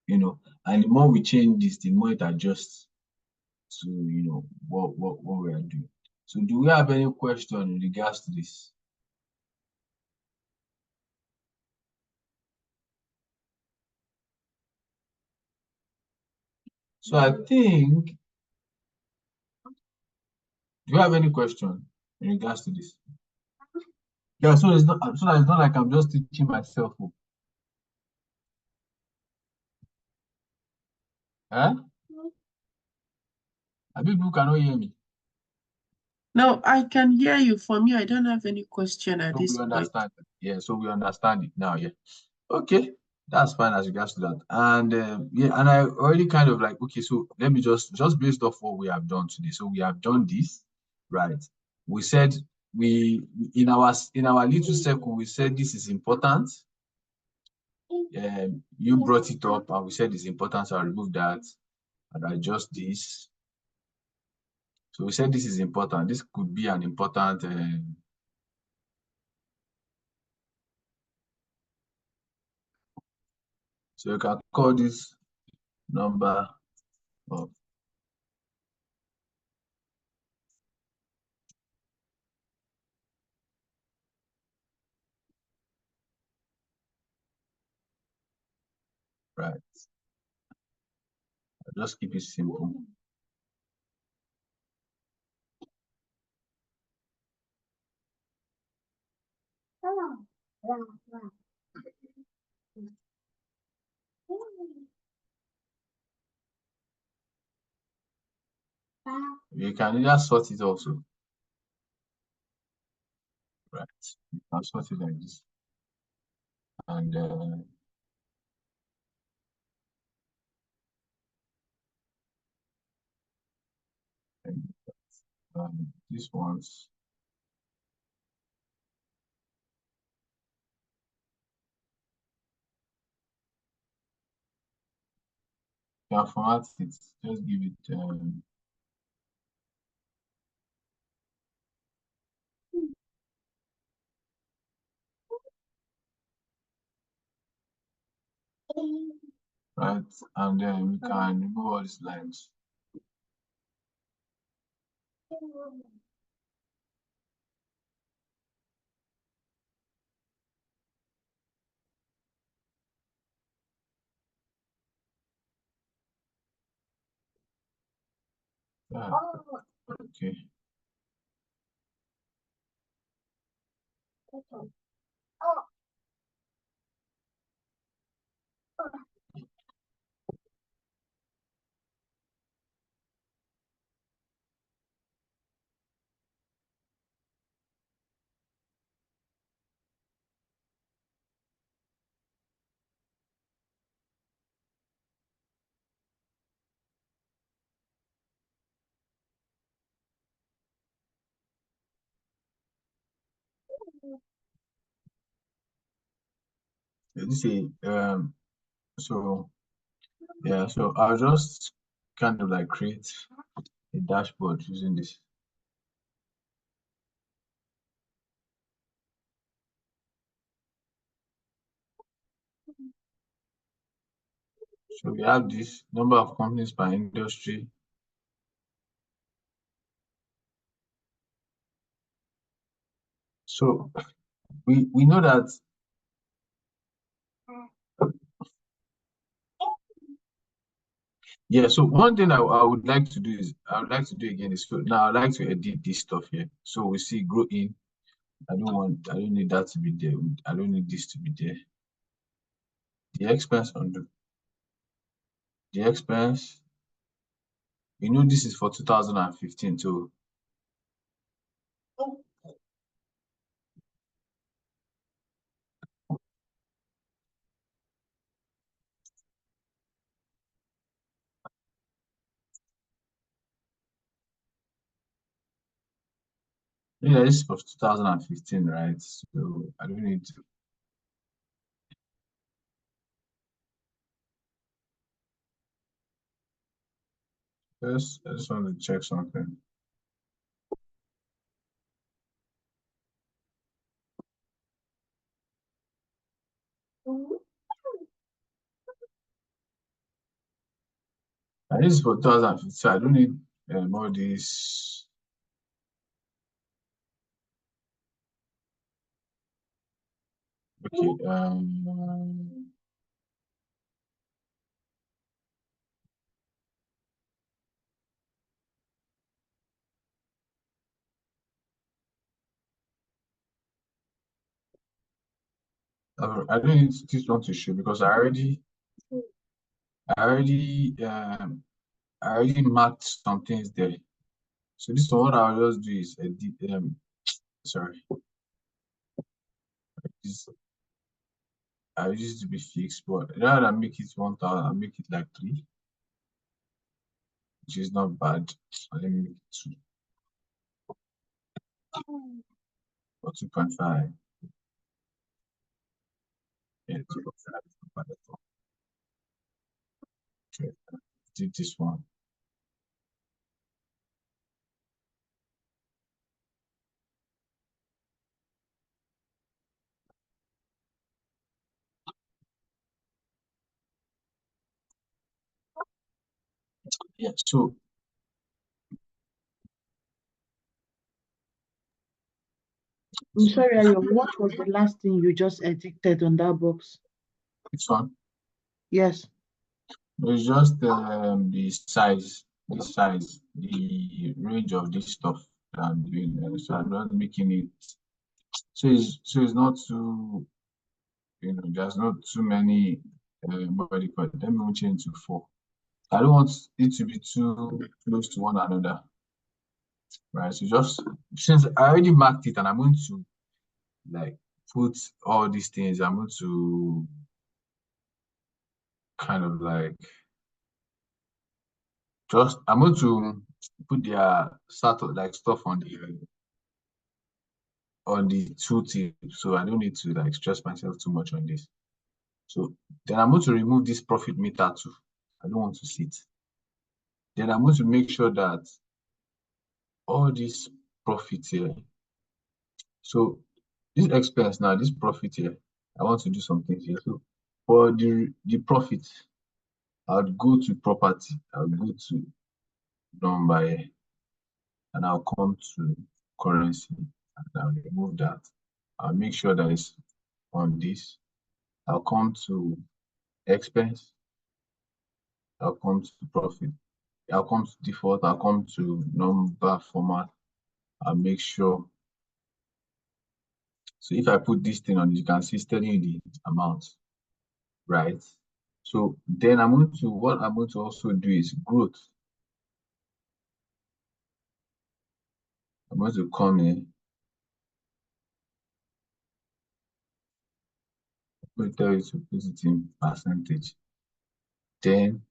and the more we change this, the more it adjusts to, what we are doing. So do we have any question in regards to this? So I think, do you have any question in regards to this? Yeah, so it's not so that it's not like I'm just teaching myself. Huh? I think people cannot hear me. No, I can hear you. For me, I don't have any question at So this we point. understand. Yeah, so we understand it now. Yeah. Okay, that's fine as regards to that. And yeah, and I already kind of like, okay, so let me just based off what we have done today. So we have done this, right? We said we in our little circle, we said this is important. You brought it up and we said it's important, so I'll remove that and adjust this. So we said this is important. This could be an important so you can call this number of right. I'll just keep it simple. You can either sort it also, right? You can sort it like this. And this one's you can format it, just give it right, and then we can remove all these lines. Yeah, okay. This is so yeah, so I'll just kind of like create a dashboard using this. So we have this number of companies by industry. So we know that yeah. So one thing I would like to do is I would like to do again is so now I'd like to edit this stuff here. So we see grow in. I don't need that to be there. I don't need this to be there. The expense undo. The expense, this is for 2015 too. Yeah, this is for 2015, right? So I don't need to. First, I just want to check something. And this is for 2015, so I don't need more this. Okay. I don't need this one to show because I already, um, I already marked some things there. So this one, what I'll just do is, sorry, this, I used to be fixed, but rather than make it 1,000, I'll make it like 3, which is not bad. Let me make it 2 or 2.5. Yeah, 2.5 is not bad at all. Okay, did this one. Yeah, so I'm sorry, Ayo, what was the last thing you just edited on that box? this one Yes. is just the size, the range of this stuff that I'm doing. So I'm not making it so it's not too, there's not too many, what do you call it? Let me change to 4. I don't want it to be too close to one another, right? So just since I already marked it and I'm going to like put all these things, I'm going to kind of like I'm going to put their sort of like stuff on the tooltip, so I don't need to like stress myself too much on this. So then I'm going to remove this profit meter too. I don't want to see it. Then I'm going to make sure that all this profit here. So this expense now, this profit here, I want to do something here. So for the profit, I'll go to property, I'll go to number here, and I'll come to currency, and I'll remove that. I'll make sure that it's on this. I'll come to expense, I'll come to profit, I'll come to default, I'll come to number format, I'll make sure. So if I put this thing on, you can see it's telling you the amount, right? So then what I'm going to also do is growth. I'm going to come in, I'm going to tell you to put it in percentage. Then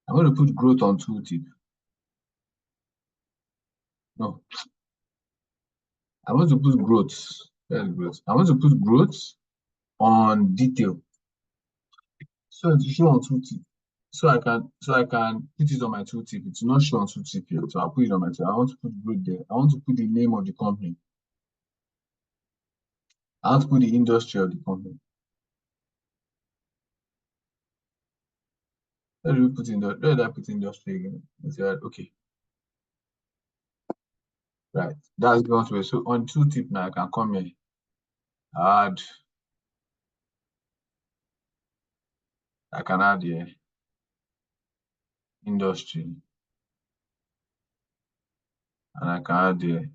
I'm going to put growth on tooltip. No, I want to put growth. Where's growth? I want to put growth on detail. So to show on tooltip. So I can put it on my tooltip. It's not show on tooltip here. So I'll put it on my tooltip. I want to put growth there. I want to put the name of the company. I want to put the industry of the company. Where did I put industry again? Okay. Right. That's the one way. So on tooltip now I can come here, add, I can add here industry, and I can add here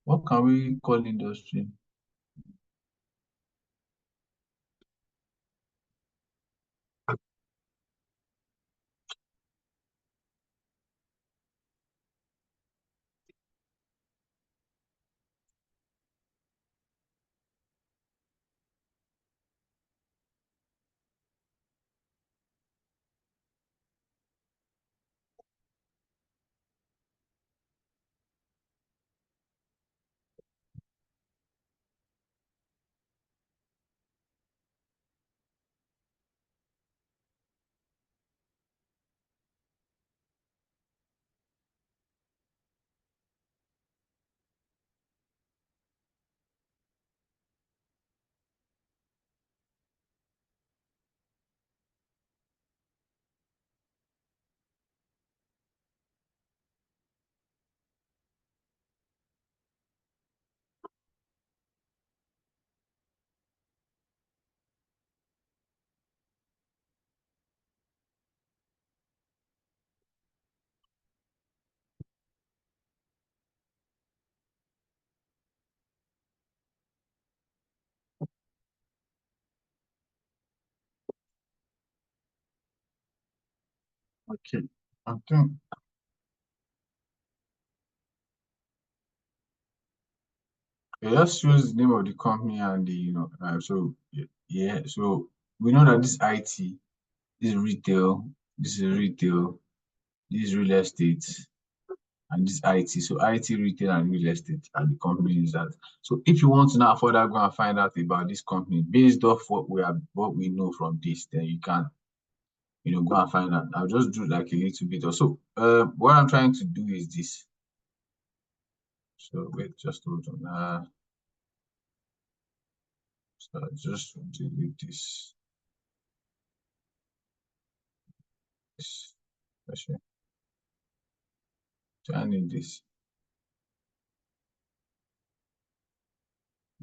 what can we call industry? Okay. I think just choose the name of the company and the so yeah, so we know that this IT, this is retail, this is retail, this is real estate, and this IT. So IT, retail, and real estate are the companies that. So if you want to now further go and find out about this company based off what we know from this, then you can go and find out. I'll just do like a little bit or so. What I'm trying to do is this. So wait, just hold on. So I just delete this. Actually, so I need this.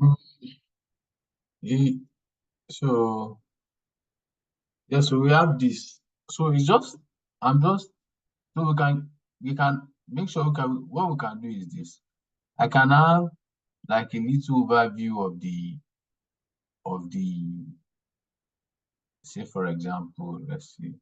Mm, so yeah, so we have this. So it's just I'm just so we can make sure what we can do is this. I can have like a little overview of the say for example, let's see.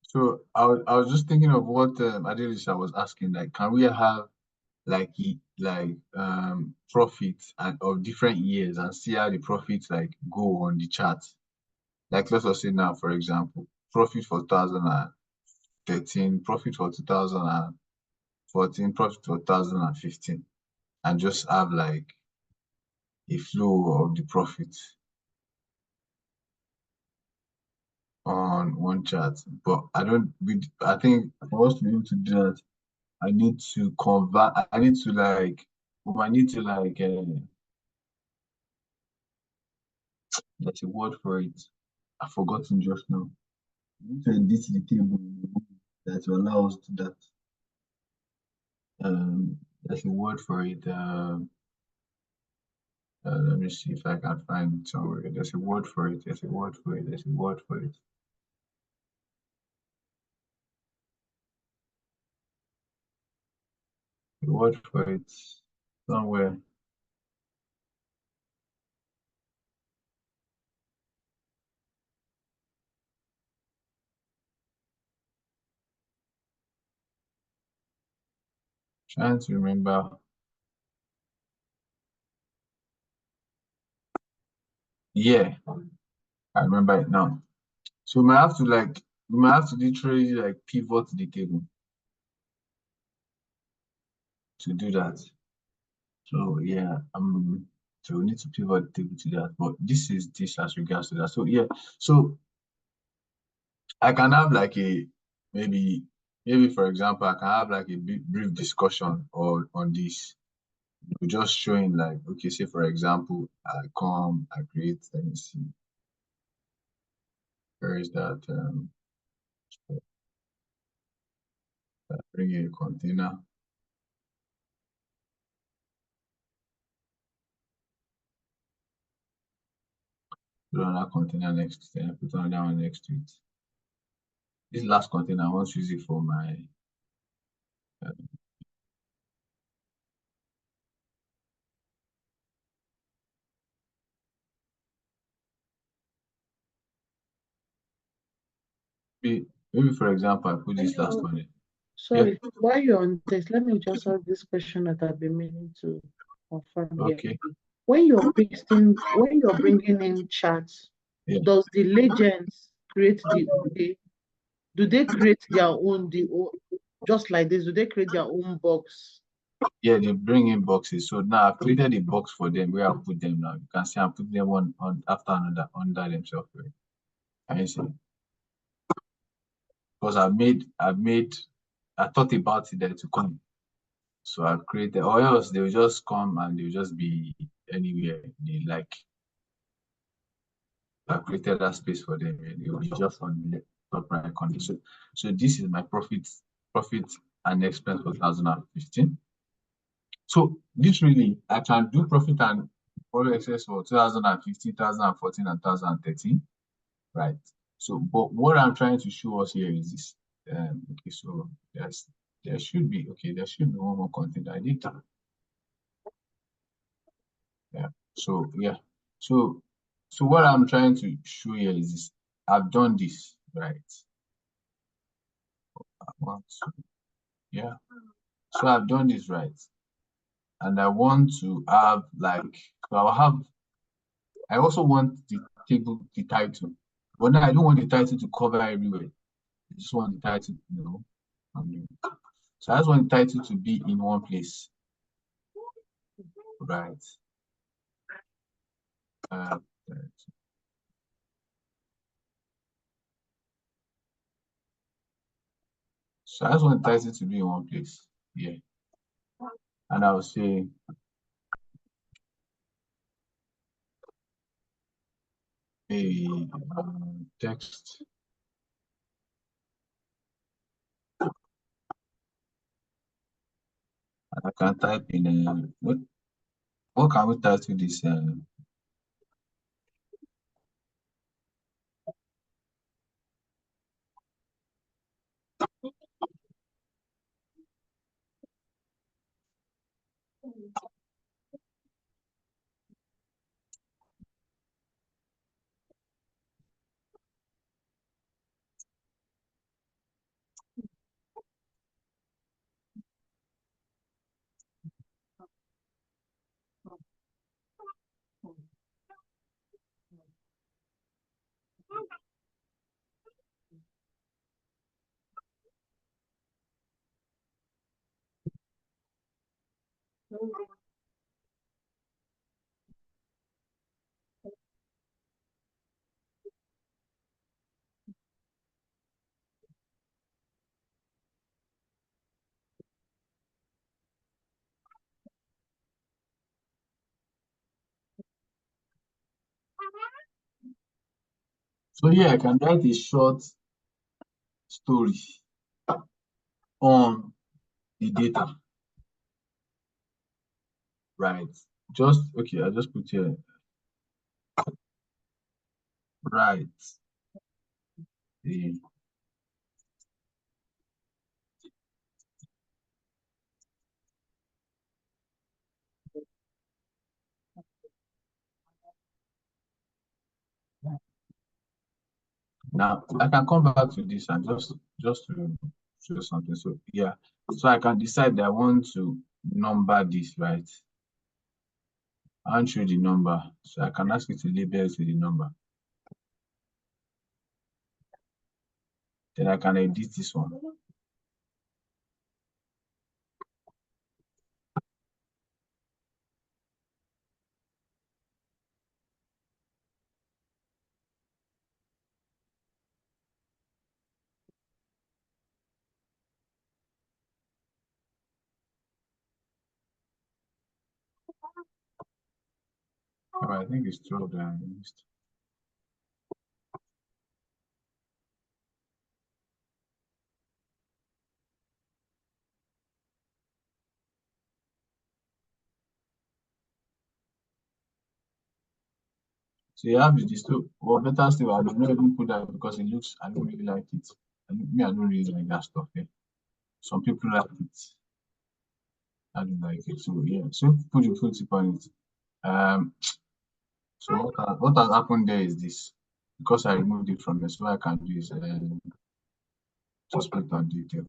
So I was just thinking of what Adelisha was asking, like, can we have like profits and of different years and see how the profits like go on the chart? Like let us say now, for example, profit for 2013, profit for 2014, profit for 2015, and just have like a flow of the profit on one chart. But I think for us to be able to do that, I need to convert. I need to like. I need to like. There's a word for it. I've forgotten just now. We need to edit the table in a way that will allow us to do that. There's a word for it. Let me see if I can find it somewhere. There's a word for it. There's a word for it. There's a word for it. A word for it somewhere. Trying to remember. Yeah, I remember it now. So we might have to literally like pivot the table to do that. So yeah, so we need to pivot the table to that. But this is this as regards to that. So yeah, so I can have like maybe maybe for example, I can have like a brief discussion or on this. We're just showing like, okay, say for example, I create, let me see, where is that? Bring a container, put another container next to it, put another one next to it. This last container, I want to use it for my uh, maybe for example, I put this last one in. Yeah, Sorry, while you're on this, let me just ask this question that I've been meaning to confirm here. okay. When you're bringing in charts, Yeah, does the legends create do they create their own just like this? Do they create their own box? yeah, they bring in boxes. So now I've created a box for them where I put them now. You can see I'm putting them one on after another under themselves. Right? Can you see? Because I thought about it there to come. So I've created, or else they'll just come and they'll just be anywhere they like. I've created that space for them, and it will be just on the top right corner. So this is my profit and expense for 2015. So literally, I can do profit and borrow excess for 2015, 2014, and 2013, right? So, but what I'm trying to show us here is this. Okay, so there should be one more content I did. Yeah. So yeah. So what I'm trying to show here is this. I've done this, right? I want to, yeah. So I've done this, right? And I want to have I also want the table, the title. But now I don't want the title to cover everywhere. I just want the title, so I just want the title to be in one place, right? Uh, so I just want the title to be in one place, yeah. And I'll say a text. And I can type in what can we title this? So yeah, I can write a short story on the data, right? Just okay, I just put here, right? The Now I can come back to this and just to show something. So yeah, so I can decide that I want to number this, right? I want to show the number, so I can ask it to label it with the number. Then I can edit this one. Oh, I think it's 12 that I missed. So you have this too. Well, better still, I don't even put that because it looks, I don't really like it. I don't really like that stuff. Yeah. Some people like it. I don't like it. So yeah, so put the full tip on it. So what has happened there is this. Because I removed it from it, so what I can do is just click on detail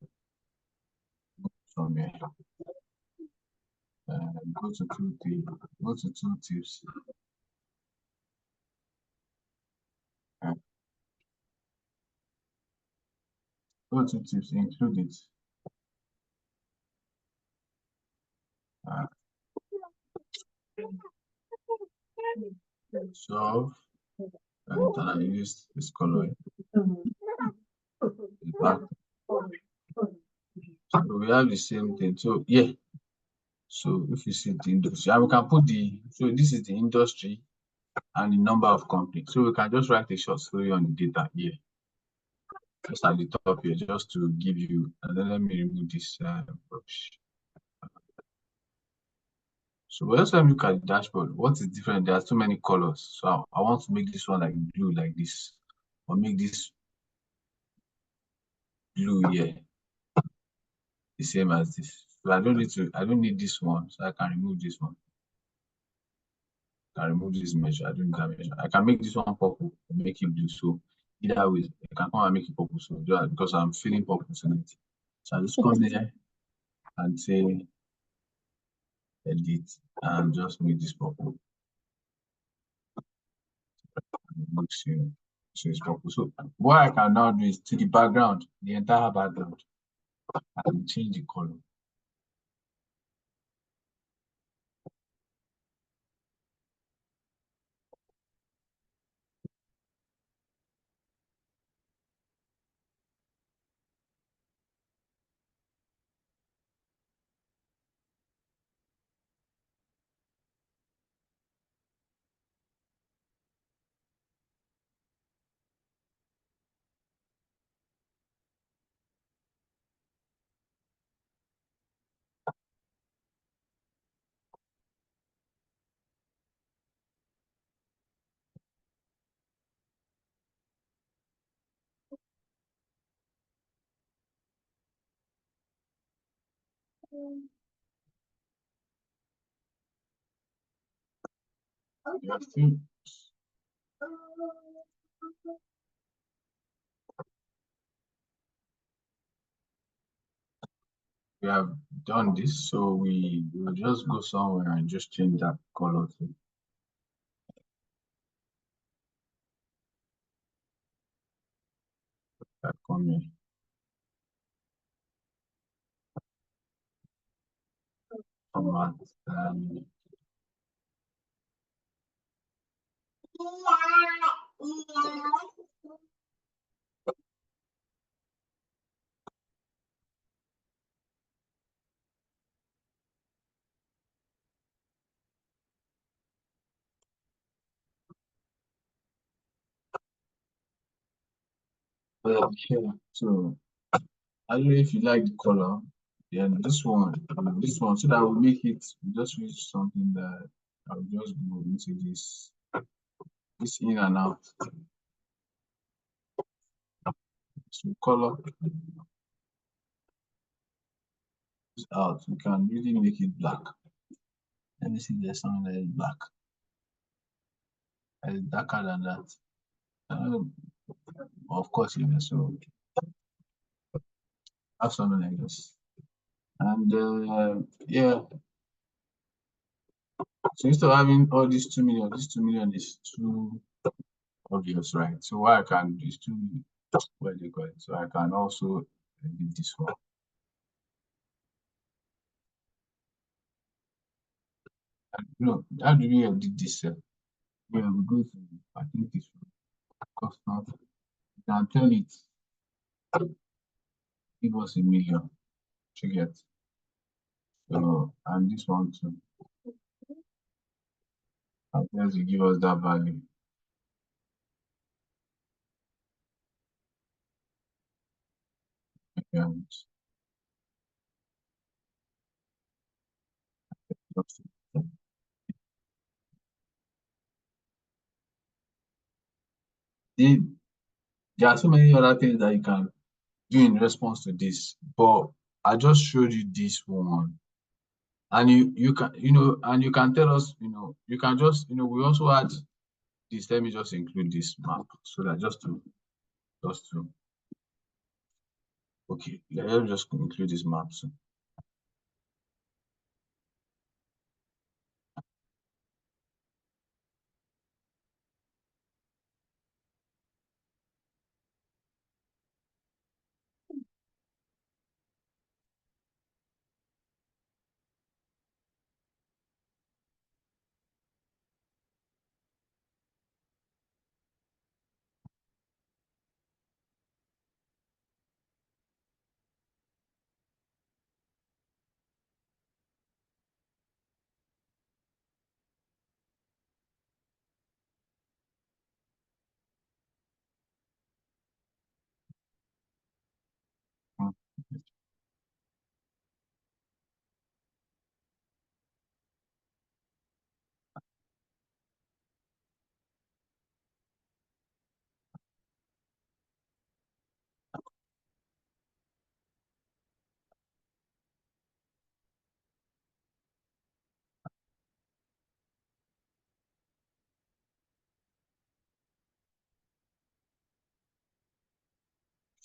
from here. Go to tool tips. Go to tips, include it. Solve, and I use this color. Back. So we have the same thing. So yeah. So if you see the industry, and we can put so this is the industry, and the number of companies. So we can just write a short story on the data here, just at the top here, just to give you. And then let me remove this brush. So let's look at the dashboard. What is different? There are so many colors. So I want to make this one like blue, like this, or make this blue here the same as this. So I don't need this one, so I can remove this one. I can remove this measure. I don't need that measure. I can make this one purple and make it blue. So either way, I can come and make it purple. So because I'm feeling purple tonight. So I just come there and say edit and just make this purple. Looks here. So it's purple. So what I can now do is to the background, the entire background, I can change the color. Yeah, still, we have done this, so we will just go somewhere and just change that color to that color. Format. Yeah. So I don't know if you like the color. Then this one, so that will make it just use something that I'll just go into this in and out. So color is out. We can really make it black. Let me see if there's something that is black. That is darker than that. Of course, yeah. So have something like this. And yeah, so instead of having all these 2 million, this 2 million is too obvious, right? So what I can do is to what do you call it? So I can also edit this one. And, how do we edit this? Yeah, we go to I think it's custom. You can tell it give us a million to get. So and this one too. And then to give us that value. And the, there are so many other things that you can do in response to this, but I just showed you this one. And you can and you can tell us, you can just we also add this. Let me just include this map so that just to okay, let me just include this map. So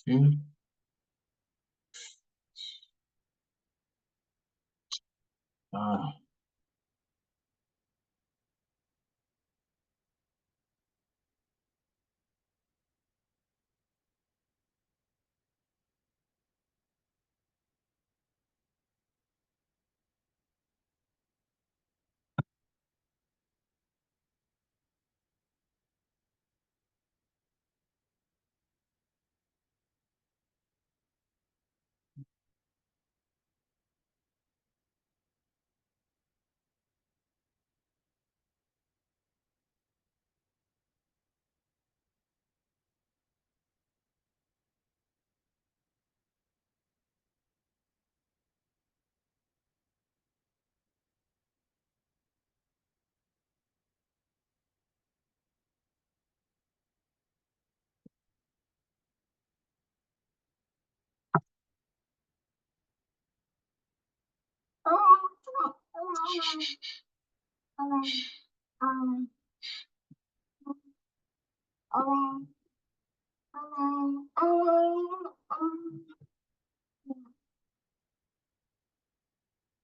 Okay. Ah,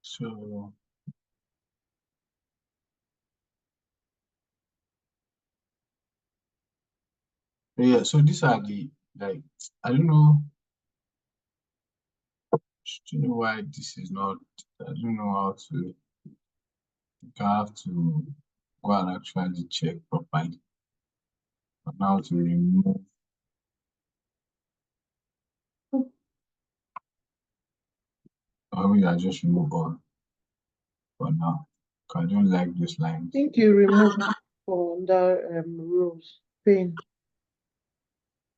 so yeah, so these are the like I don't know why this is not I don't know how to you have to go and actually check properly on how to remove or maybe I just remove all for now. 'Cause I don't like those I lines. think you removed for under rows pane.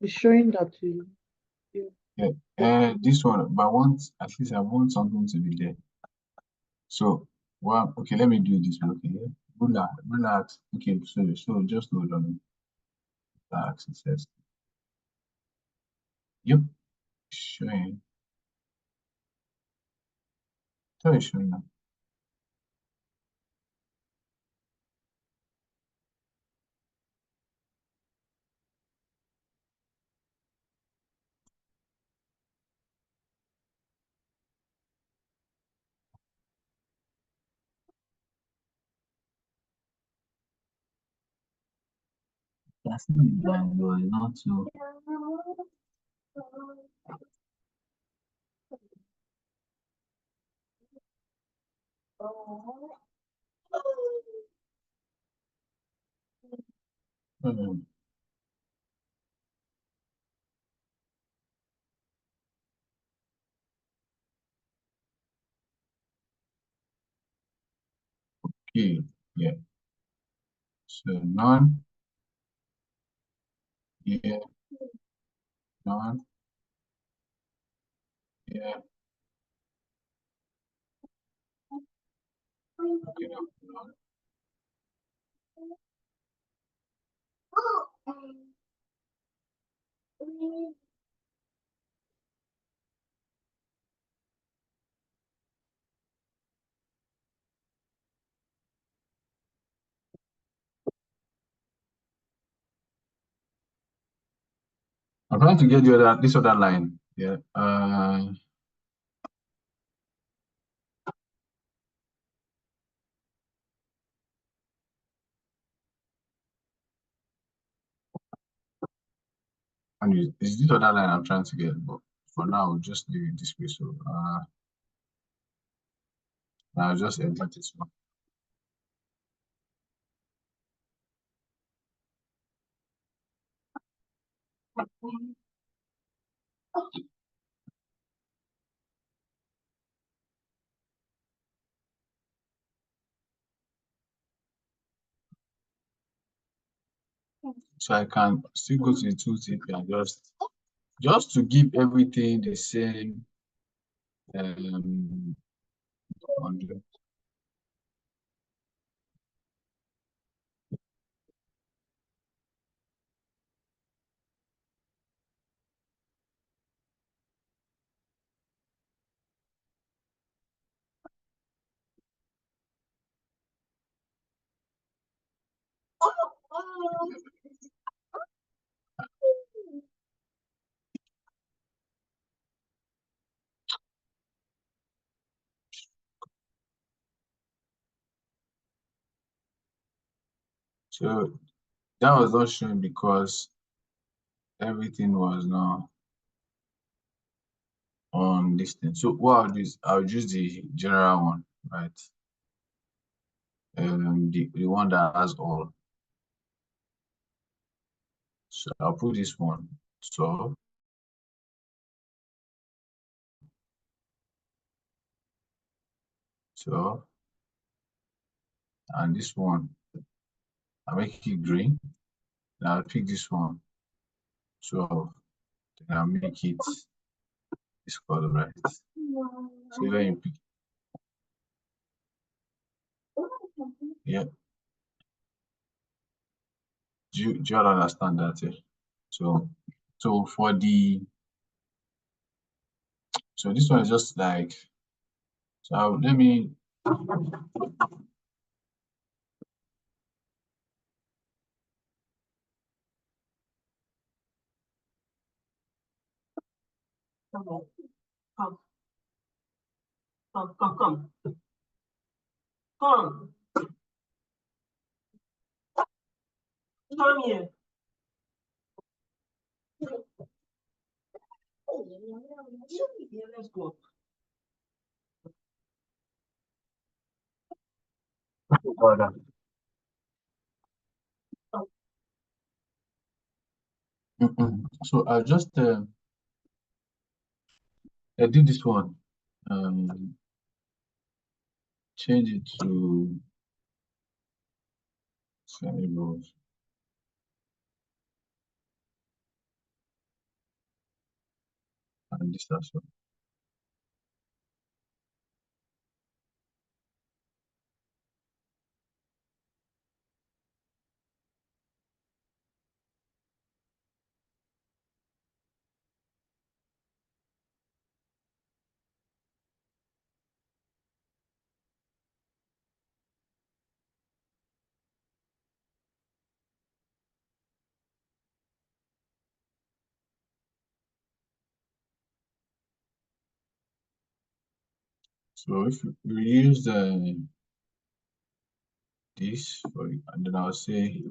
It's showing that you Yeah. And this one, but I want at least I want something to be there. So well okay, let me do it this way. Okay. Yeah. Relax. Okay, so just hold on. Relax, it says. Yep, showing. So it's showing now. That's not blind though, it's not so. Um, okay, yeah. So none, yeah, none, yeah, okay, no, none. I'm trying to get the other this other line. Yeah. And it's this other line I'm trying to get, but for now I'll just leave it this way. So I'll just edit this one. So I can still go to the tooltip and just to give everything the same um on the So that was not showing because everything was not on this thing. So what I'll do is I'll use the general one, right? The one that has all. So I'll put this one. So and this one, I'll make it green. Now I'll pick this one. So then I'll make it this color, right? So when you pick, yeah, do you all understand that? Yeah? So for so this one is just like, let me, Come on. Come. Come, come, come. Come. Come here. Yeah, let's go. so I'll just edit this one, change it to semi-bold, and this as well. So if we use this for, and then I'll say,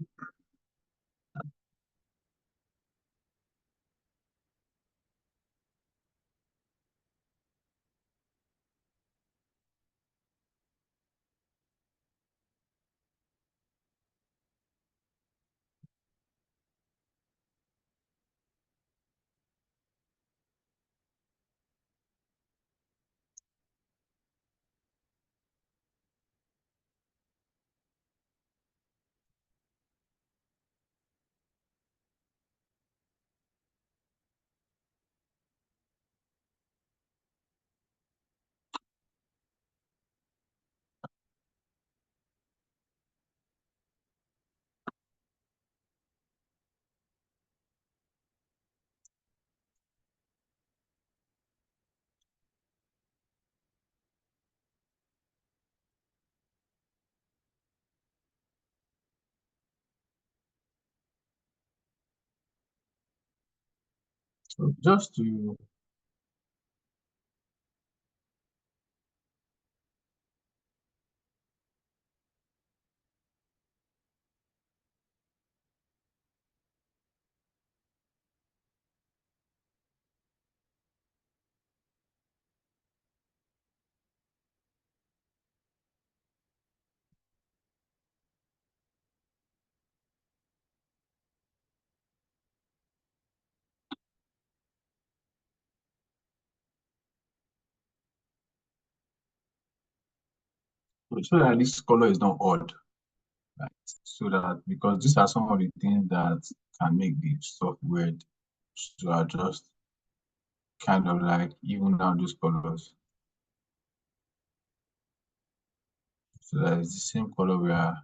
so just to, so that this color is not odd, right? So that, because these are some of the things that can make the stuff weird. So I just kind of like even down those colors. So that it's the same color we are,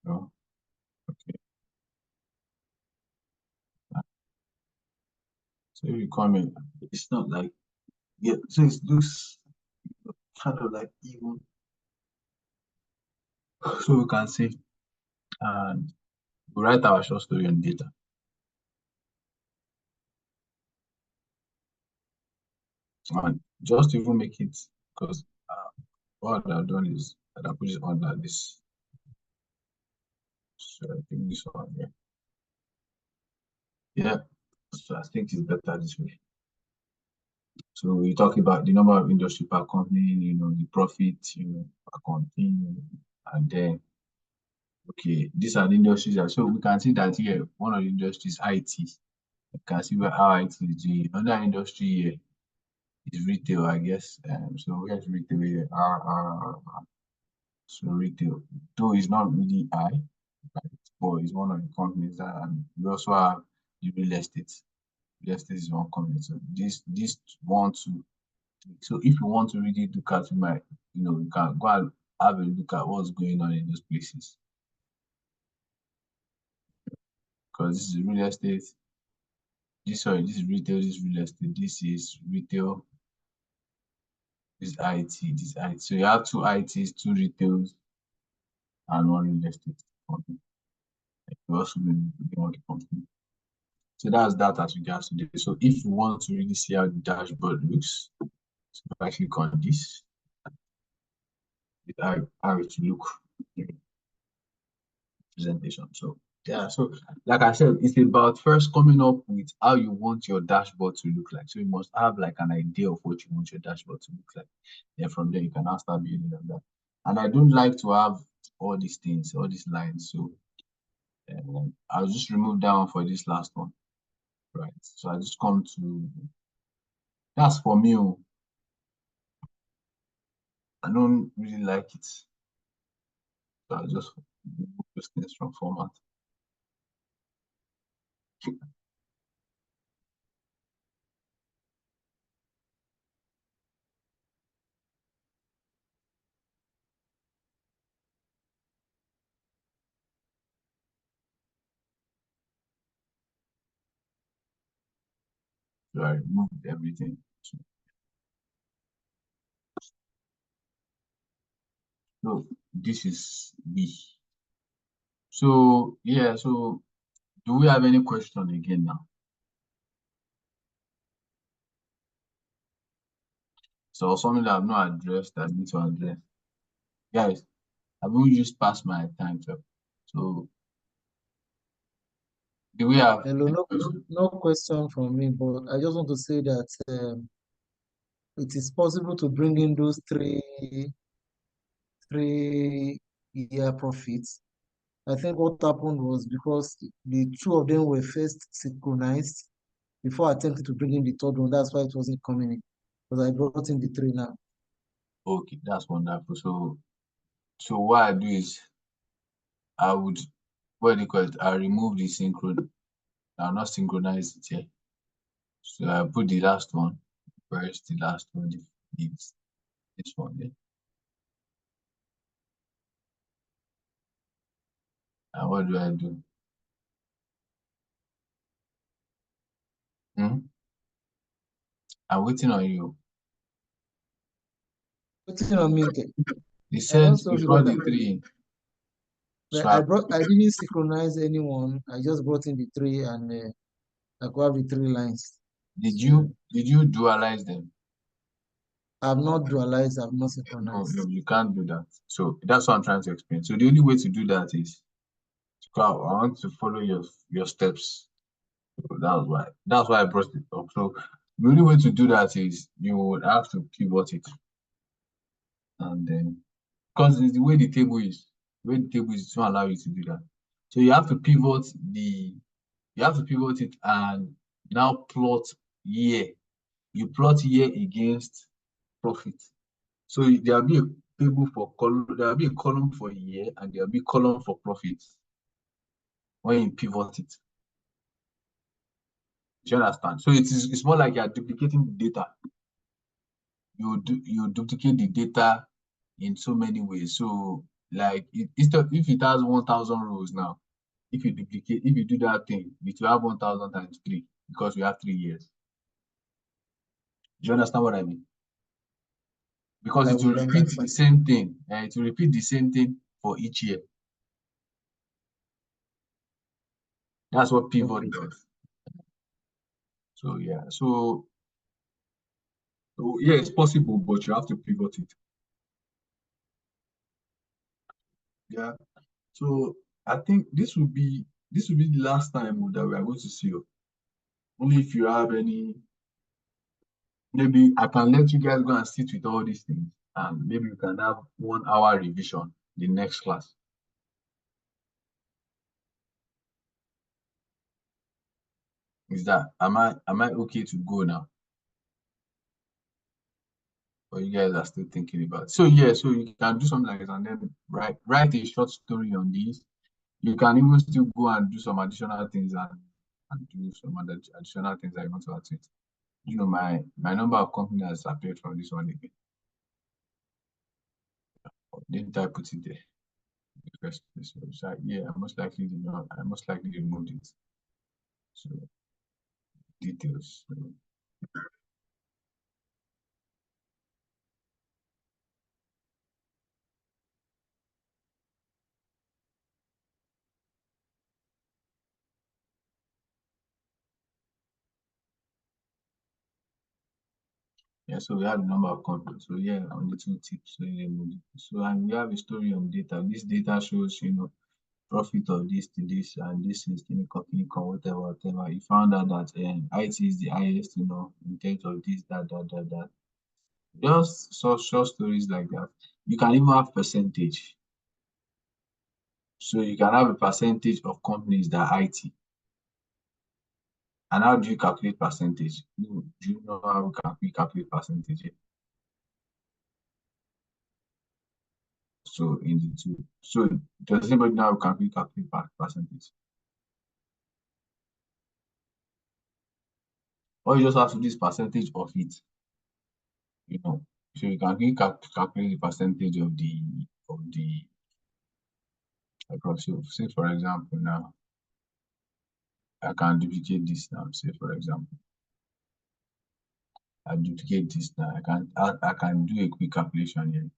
okay. So if you come in, it's not like, yeah, so it looks kind of like even. So we can see, and we write our short story on data. And just to even make it, because what I've done is that I put it under this. So I think this one, yeah. Yeah. So I think it's better this way. So we talk about the number of industry per company, the profit, per company, and then okay, these are the industries. So we can see that here, one of the industries, IT. You can see where how IT is doing. Another industry here is retail, I guess. So where's retail here? So retail, though it's not really high, right? But it's one of the companies that, and we also have the real estate. Real estate is one company. So this one, two, three. So if you want to really look at, you can go and have a look at what's going on in those places. Because this is real estate. This is retail, this is real estate, this is retail, this is IT, this is IT. So you have two ITs, two retails, and one real estate company. You also been one company. So that's that as regards to this. So if you want to really see how the dashboard looks, so if I click on this, how it look in presentation. So yeah, so like I said, it's about first coming up with how you want your dashboard to look like. So you must have like an idea of what you want your dashboard to look like. Then from there you can now start building on that. And I don't like to have all these things, all these lines. So I'll just remove that one for this last one. Right. So I just come to that's for me. I don't really like it. So I just remove those things from format. So I removed everything. So this is B. So yeah, so do we have any question again now? So something that I've not addressed that I need to address. Guys, I've only just passed my time to. So do we have Hello, any no, question? no question from me, but I just want to say that it is possible to bring in those three-year profits. I think what happened was because the two of them were first synchronized before attempting to bring in the third one. That's why it wasn't coming in. Because I brought in the three now. Okay, that's wonderful. So what I do is I would what do you call it? I remove the synchron. I'll not synchronize it here. So I put the last one. Where's the last one? It's this one there. And what do I do? Hmm? I'm waiting on you. Waiting on me. They I said just told you you brought that the three. So I didn't synchronize anyone. I just brought in the three and I could have the three lines. did So you dualize them? I've not dualized, I've not No, synchronized. no, you can't do that. So that's what I'm trying to explain. So the only way to do that is I want to follow your steps. So that's why I brought it up. So the only way to do that is you would have to pivot it, and then because it's the way the table is, it won't allow you to do that. So you have to pivot it and now plot year. You plot year against profit. So there'll be a table for column, there'll be a column for year and there'll be a column for profit when you pivot it. Do you understand? So it's more like you're duplicating the data. You duplicate the data in so many ways. So like instead if it has 1,000 rows now, if you do that thing, it will have 1,000 times three because we have 3 years. Do you understand what I mean? Because I it will will repeat the understand. same thing, and it will repeat the same thing for each year. That's what pivot Okay. does. So yeah, so yeah, it's possible, but you have to pivot it. Yeah. So I think this will be the last time that we are going to see you. Only if you have any, maybe I can let you guys go and sit with all these things, and maybe you can have 1 hour revision the next class. Is that am I okay to go now? Or you guys are still thinking about it? So yeah, so you can do something like this and then write a short story on this. You can even still go and do some additional things and do some other additional things that you want to add to it. You know, my number of company has appeared from this one again. Didn't I put it there? The first place. So yeah, I most likely removed it. So details. So, yeah, so we have the number of companies. So yeah, on the two tips. So yeah, so and we have a story on data. This data shows, profit of this to this and this is income, whatever, whatever. You found out that IT is the highest, in terms of this, that. Just short stories like that. You can even have percentage. So you can have a percentage of companies that are IT. And how do you calculate percentage? Do you know how we calculate percentage? So in the two. So does anybody know how we calculate percentage? Or you just have to do this percentage of it, you know. So you can calculate the percentage of the across. So say for example now, I can duplicate this now. Say for example, I duplicate this now. I can do a quick calculation here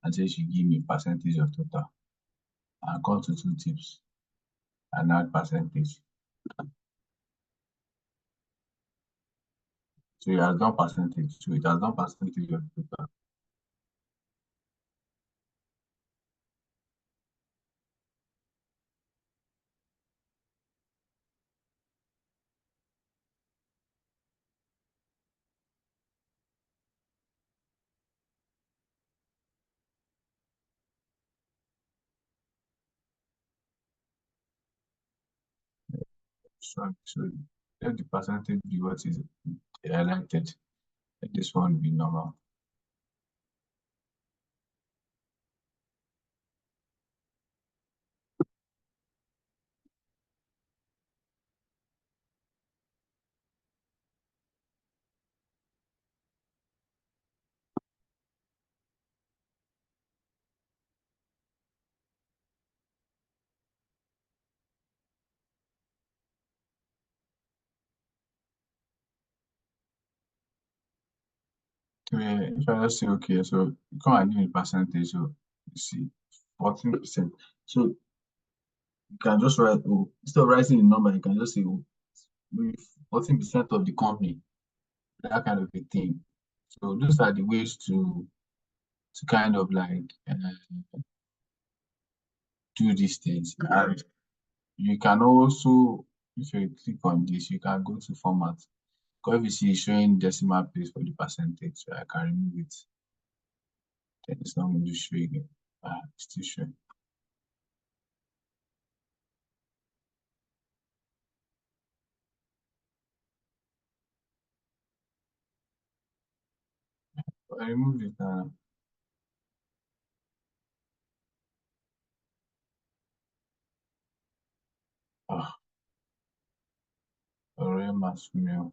and say she give me percentage of total and come to two tips and add percentage. So it has done percentage. So it has done percentage of total. So let the percentage be what is highlighted. Let this one be normal. So if I just say okay, so come and give me percentage. So you see 14%. So you can just write, oh, instead of writing the number, you can just say, oh, maybe 14% of the company, that kind of a thing. So those are the ways to kind of like do these things. And you can also, if you click on this, you can go to format. Because if you see it's showing decimal place for the percentage, so I can remove it. Then it's not going to show again. It's still showing. But I removed it. Ah, already mass mail.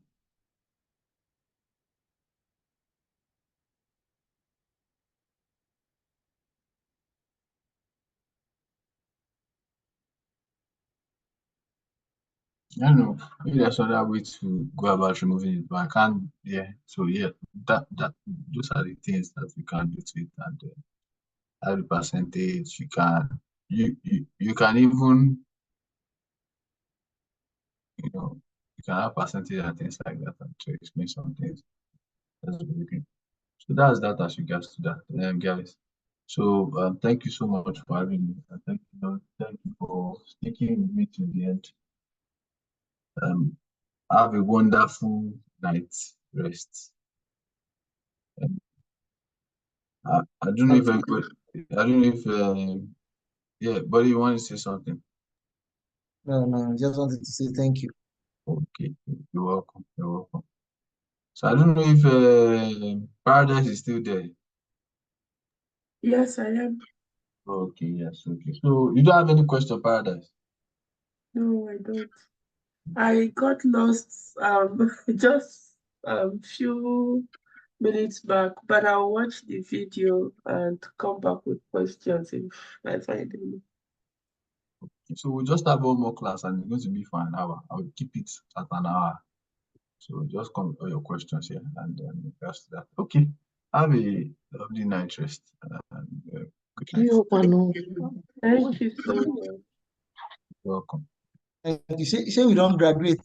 I don't know. Maybe there's other way to go about removing it, but I can't. Yeah. So yeah, that those are the things that we can do to it, and add the percentage. You can even, you can have percentage and things like that, and to explain some things. That's really good. So that's that as regards to that, guys. So thank you so much for having me. Thank you for sticking with me to the end. Have a wonderful night's rest. I don't know if anybody, I don't know if yeah, but you want to say something? No, just wanted to say thank you. Okay, you're welcome. You're welcome. So I don't know if Paradise is still there. Yes, I am. Okay, yes, okay. So you don't have any question, Paradise? No, I don't. I got lost just few minutes back, but I'll watch the video and come back with questions if I find any. So we'll just have one more class and it's going to be for an hour. I'll keep it at an hour. So just come with all your questions here and then that's that. Okay. Have a lovely night rest and good night. You know. Thank you so much. Welcome. You say we don't graduate.